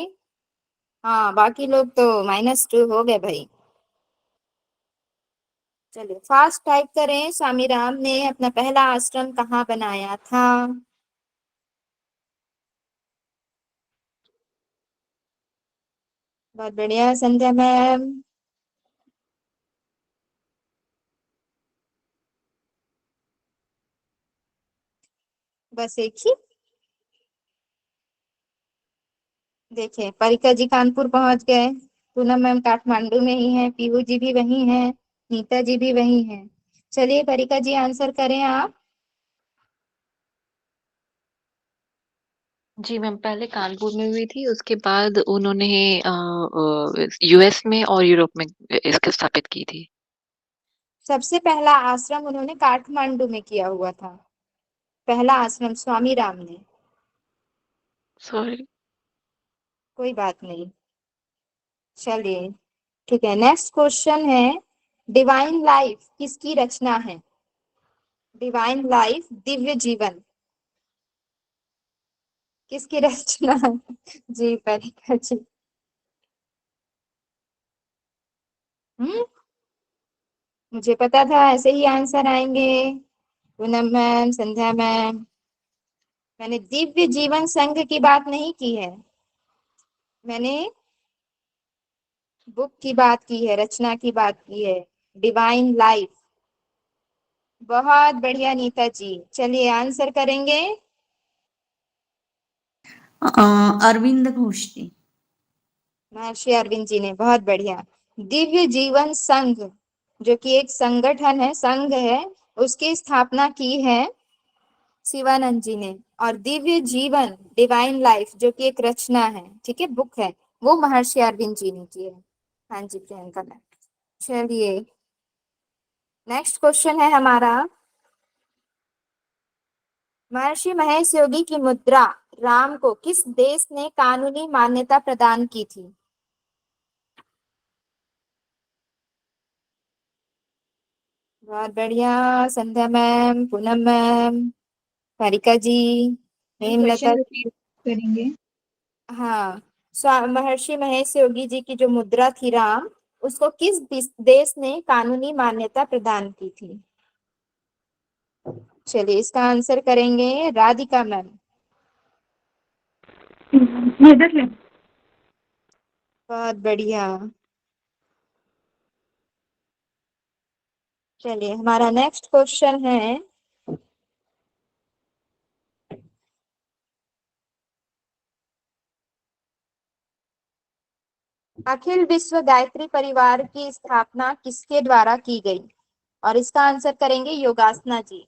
हाँ, बाकी लोग तो -2 हो गए भाई। चलिए फास्ट टाइप करें। स्वामी राम ने अपना पहला आश्रम कहाँ बनाया था? बहुत बढ़िया संध्या मैम। बस एक ही। देखिए परिका जी कानपुर पहुंच गए, पूनम मैम काठमांडू में ही है, पीहू जी भी वही हैं, नीता जी भी वही हैं। चलिए परिका जी आंसर करें आप। जी मैम, पहले कानपुर में हुई थी, उसके बाद उन्होंने यूएस में और यूरोप में इसको स्थापित की थी। सबसे पहला आश्रम उन्होंने काठमांडू में किया हुआ था, पहला आश्रम स्वामी राम ने। सॉरी। कोई बात नहीं। चलिए ठीक है, नेक्स्ट क्वेश्चन है, डिवाइन लाइफ किसकी रचना है? डिवाइन लाइफ, दिव्य जीवन, किसकी रचना है? जी परिका जी। मुझे पता था ऐसे ही आंसर आएंगे। पूनम मैम, संध्या मैम, मैंने दिव्य जीवन संघ की बात नहीं की है, मैंने बुक की बात की है, रचना की बात की है, डिवाइन लाइफ। बहुत बढ़िया नीता जी। चलिए आंसर करेंगे। अरविंद घोष जी। महर्षि अरविंद जी ने, बहुत बढ़िया। दिव्य जीवन संघ जो कि एक संगठन है, संघ है, उसकी स्थापना की है शिवानंद जी ने। और दिव्य जीवन, डिवाइन लाइफ जो कि एक रचना है, ठीक है, बुक है, वो महर्षि अरविंद जी ने की है। हाँ जी प्रियंका मैम। चलिए नेक्स्ट क्वेश्चन है हमारा, महर्षि महेश योगी की मुद्रा राम को किस देश ने कानूनी मान्यता प्रदान की थी? बहुत बढ़िया संध्या मैम, पूनम मैम, कारिका जी, हेमलता क्वेश्चन जी। रिपीट करेंगे? हाँ, महर्षि महेश योगी जी की जो मुद्रा थी राम, उसको किस देश ने कानूनी मान्यता प्रदान की थी? चलिए इसका आंसर करेंगे राधिका मैम। नेदरलैंड। बहुत बढ़िया। चलिए हमारा नेक्स्ट क्वेश्चन है, अखिल विश्व गायत्री परिवार की स्थापना किसके द्वारा की गई? और इसका आंसर करेंगे योगासना जी।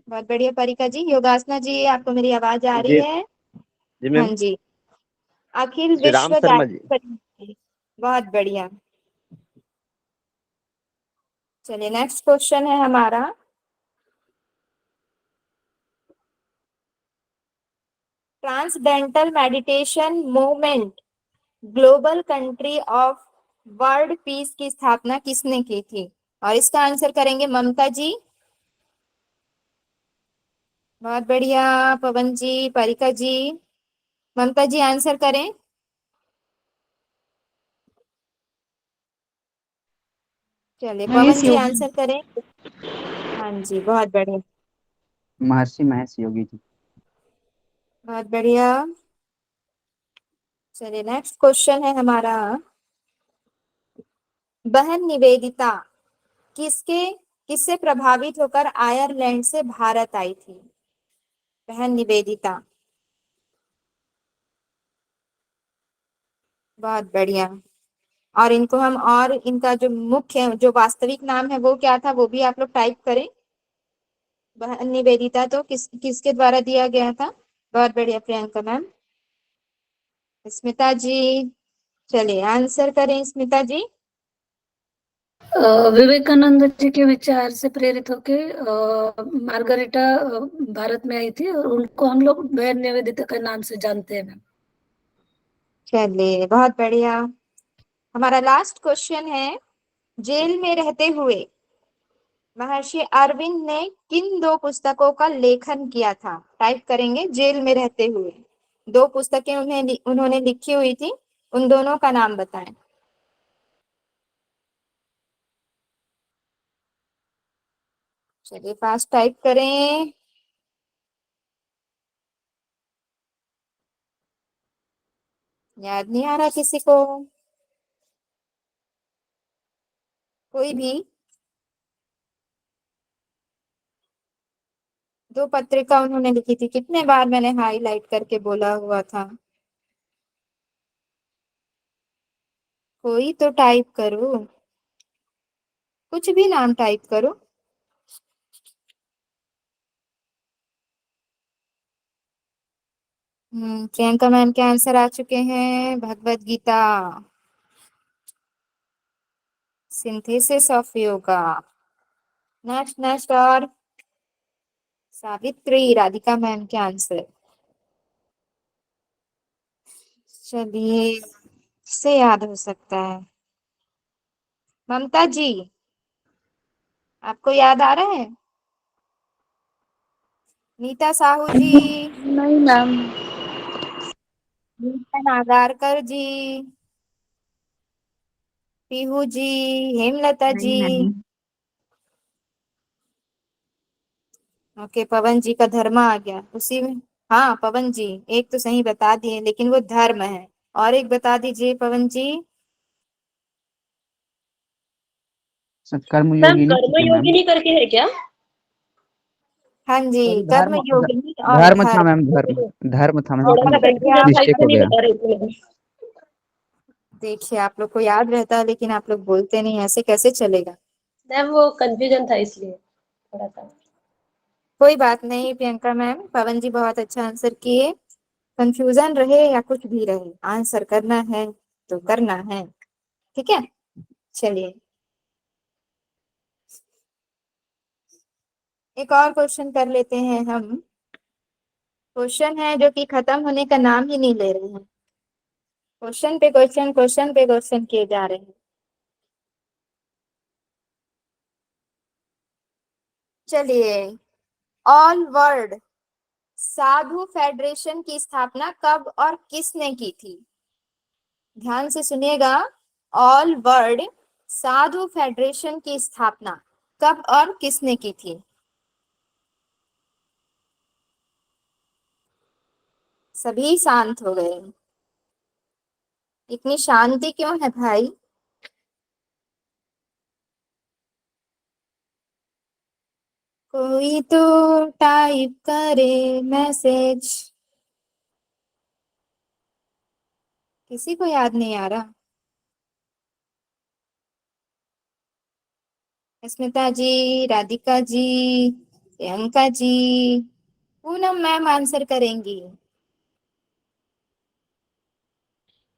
बहुत बढ़िया परिका जी। योगासना जी आपको मेरी आवाज आ रही जी है? जी हाँ मैम। जी, अखिल श्री राम विश्व शर्मा जी। गायत्री परिवार। बहुत बढ़िया। चलिए नेक्स्ट क्वेश्चन है हमारा, transcendental meditation movement global country of world peace की स्थापना किसने की थी? और इसका आंसर करेंगे ममता जी। बहुत बढ़िया पवन जी, परिका जी, ममता जी आंसर करें। चलिए पवन महेश जी योगी। आंसर करें। हाँ जी बहुत बढ़िया। महर्षि महेश योगी जी। बहुत बढ़िया। चलिए नेक्स्ट क्वेश्चन है हमारा, बहन निवेदिता किसके किससे प्रभावित होकर आयरलैंड से भारत आई थी? बहन निवेदिता। बहुत बढ़िया। और इनको हम, और इनका जो मुख्य जो वास्तविक नाम है वो क्या था, वो भी आप लोग टाइप करें। बहन निवेदिता तो किसके द्वारा दिया गया था? बहुत बढ़िया प्रियंका मैम। स्मिता जी, चलिए आंसर करें स्मिता जी। विवेकानंद जी के विचार से प्रेरित होके मार्गरेटा भारत में आई थी, और उनको हम लोग बहन निवेदिता के नाम से जानते हैं मैम। चलिए बहुत बढ़िया। हमारा लास्ट क्वेश्चन है, जेल में रहते हुए महर्षि अरविंद ने किन दो पुस्तकों का लेखन किया था? टाइप करेंगे जेल में रहते हुए। दो पुस्तकें उन्होंने लिखी हुई थी, उन दोनों का नाम बताएं। चलिए फास्ट टाइप करें। याद नहीं आ रहा किसी को? कोई भी? दो पत्रिका उन्होंने लिखी थी, कितने बार मैंने हाईलाइट करके बोला हुआ था। कोई तो टाइप करो, कुछ भी नाम टाइप करो। प्रियंका मैम के आंसर आ चुके हैं। Bhagavad Gita, synthesis of yoga. Next next. और सावित्री, राधिका मैम के आंसर। चलिए, किससे याद हो सकता है? ममता जी, आपको याद आ रहा है? नीता साहू जी, नहीं मैम। नीता नागारकर जी, पीहू जी, हेमलता जी। नहीं नहीं। ओके, पवन जी का धर्म आ गया उसी में। हाँ पवन जी, एक तो सही बता दिए, लेकिन वो धर्म है। और एक बता दीजिए पवन जी। मैम मैम कर्मयोगिनी थी क्या मैम? कर्मयोगिनी करके है क्या? हाँ जी, सॉरी, कर्म धर्म योगिनी और धर्म था धर्म। मैम, धर्म था मैम, थोड़ा सा बहुत बढ़िया। कंफ्यूजन था, मिस्टेक हो इसलिए गया। बता रही थी मैं। देखिए, आप लोग को याद रहता है लेकिन आप लोग बोलते नहीं, ऐसे कैसे चलेगा? मैम वो कंफ्यूजन था इसलिए थोड़ा सा। कोई बात नहीं प्रियंका मैम, पवन जी बहुत अच्छा आंसर किए। कंफ्यूजन रहे या कुछ भी रहे, आंसर करना है तो करना है। ठीक है, चलिए एक और क्वेश्चन कर लेते हैं हम। क्वेश्चन है जो कि खत्म होने का नाम ही नहीं ले रहे हैं। क्वेश्चन पे क्वेश्चन, क्वेश्चन पे क्वेश्चन किए जा रहे हैं। चलिए, ऑल वर्ल्ड साधु फेडरेशन की स्थापना कब और किसने की थी? ध्यान से सुनिएगा। ऑल वर्ल्ड साधु फेडरेशन की स्थापना कब और किसने की थी? सभी शांत हो गए। इतनी शांति क्यों है भाई? कोई तो टाइप करे मैसेज। किसी को याद नहीं आ रहा? स्मिता जी, राधिका जी, प्रियंका जी, पूनम मैम आंसर करेंगी।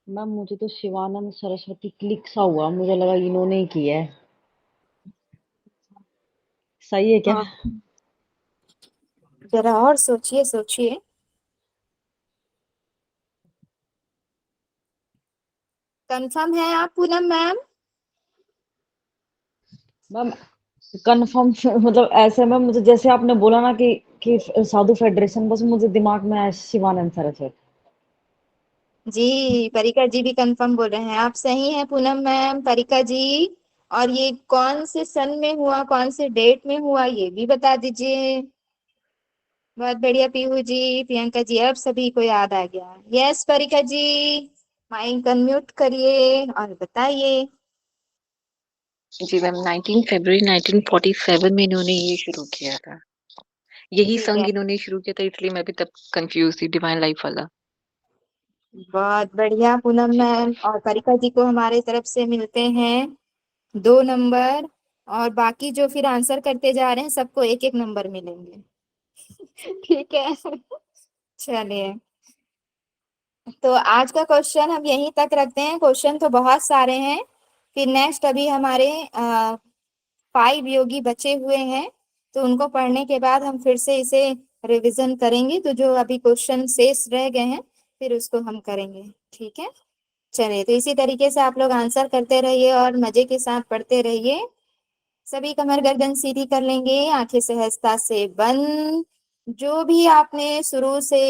मैम मुझे तो शिवानंद सरस्वती क्लिक सा हुआ, मुझे लगा इन्होंने ही किया है। सही है क्या? हाँ, जरा और सोचिए सोचिए। कंफर्म है आप पूनम मैम? मैम कंफर्म मतलब ऐसे में मुझे जैसे आपने बोला ना कि साधु फेडरेशन, बस मुझे दिमाग में आया शिवानंद सरस्वती। जी, परिका जी भी कंफर्म बोल रहे हैं। आप सही हैं पूनम मैम, परिका जी। और ये कौन से सन में हुआ, कौन से डेट में हुआ, ये भी बता दीजिए। बहुत बढ़िया पीहू जी, प्रियंका जी, अब सभी को याद आ गया। यस परिका जी, माइक अनम्यूट करिए और बताइए। जी मैम, 19 फरवरी 1947 में इन्होंने ये शुरू किया था। यही जी संघ इन्होंने शुरू किया था, इसलिए मैं भी तब कंफ्यूज थी, डिवाइन लाइफ वाला। बहुत बढ़िया पूनम मैम, और परिका जी को हमारे तरफ से मिलते हैं 2 नंबर। और बाकी जो फिर आंसर करते जा रहे हैं सबको एक एक नंबर मिलेंगे। ठीक है। चलिए, तो आज का क्वेश्चन हम यहीं तक रखते हैं। क्वेश्चन तो बहुत सारे हैं। फिर नेक्स्ट अभी हमारे 5 योगी बचे हुए हैं, तो उनको पढ़ने के बाद हम फिर से इसे रिवीजन करेंगे। तो जो अभी क्वेश्चन शेष रह गए हैं फिर उसको हम करेंगे। ठीक है, चलिए, तो इसी तरीके से आप लोग आंसर करते रहिए और मजे के साथ पढ़ते रहिए। सभी कमर गर्दन सीधी कर लेंगे, आंखें सहजता से बंद। जो भी आपने शुरू से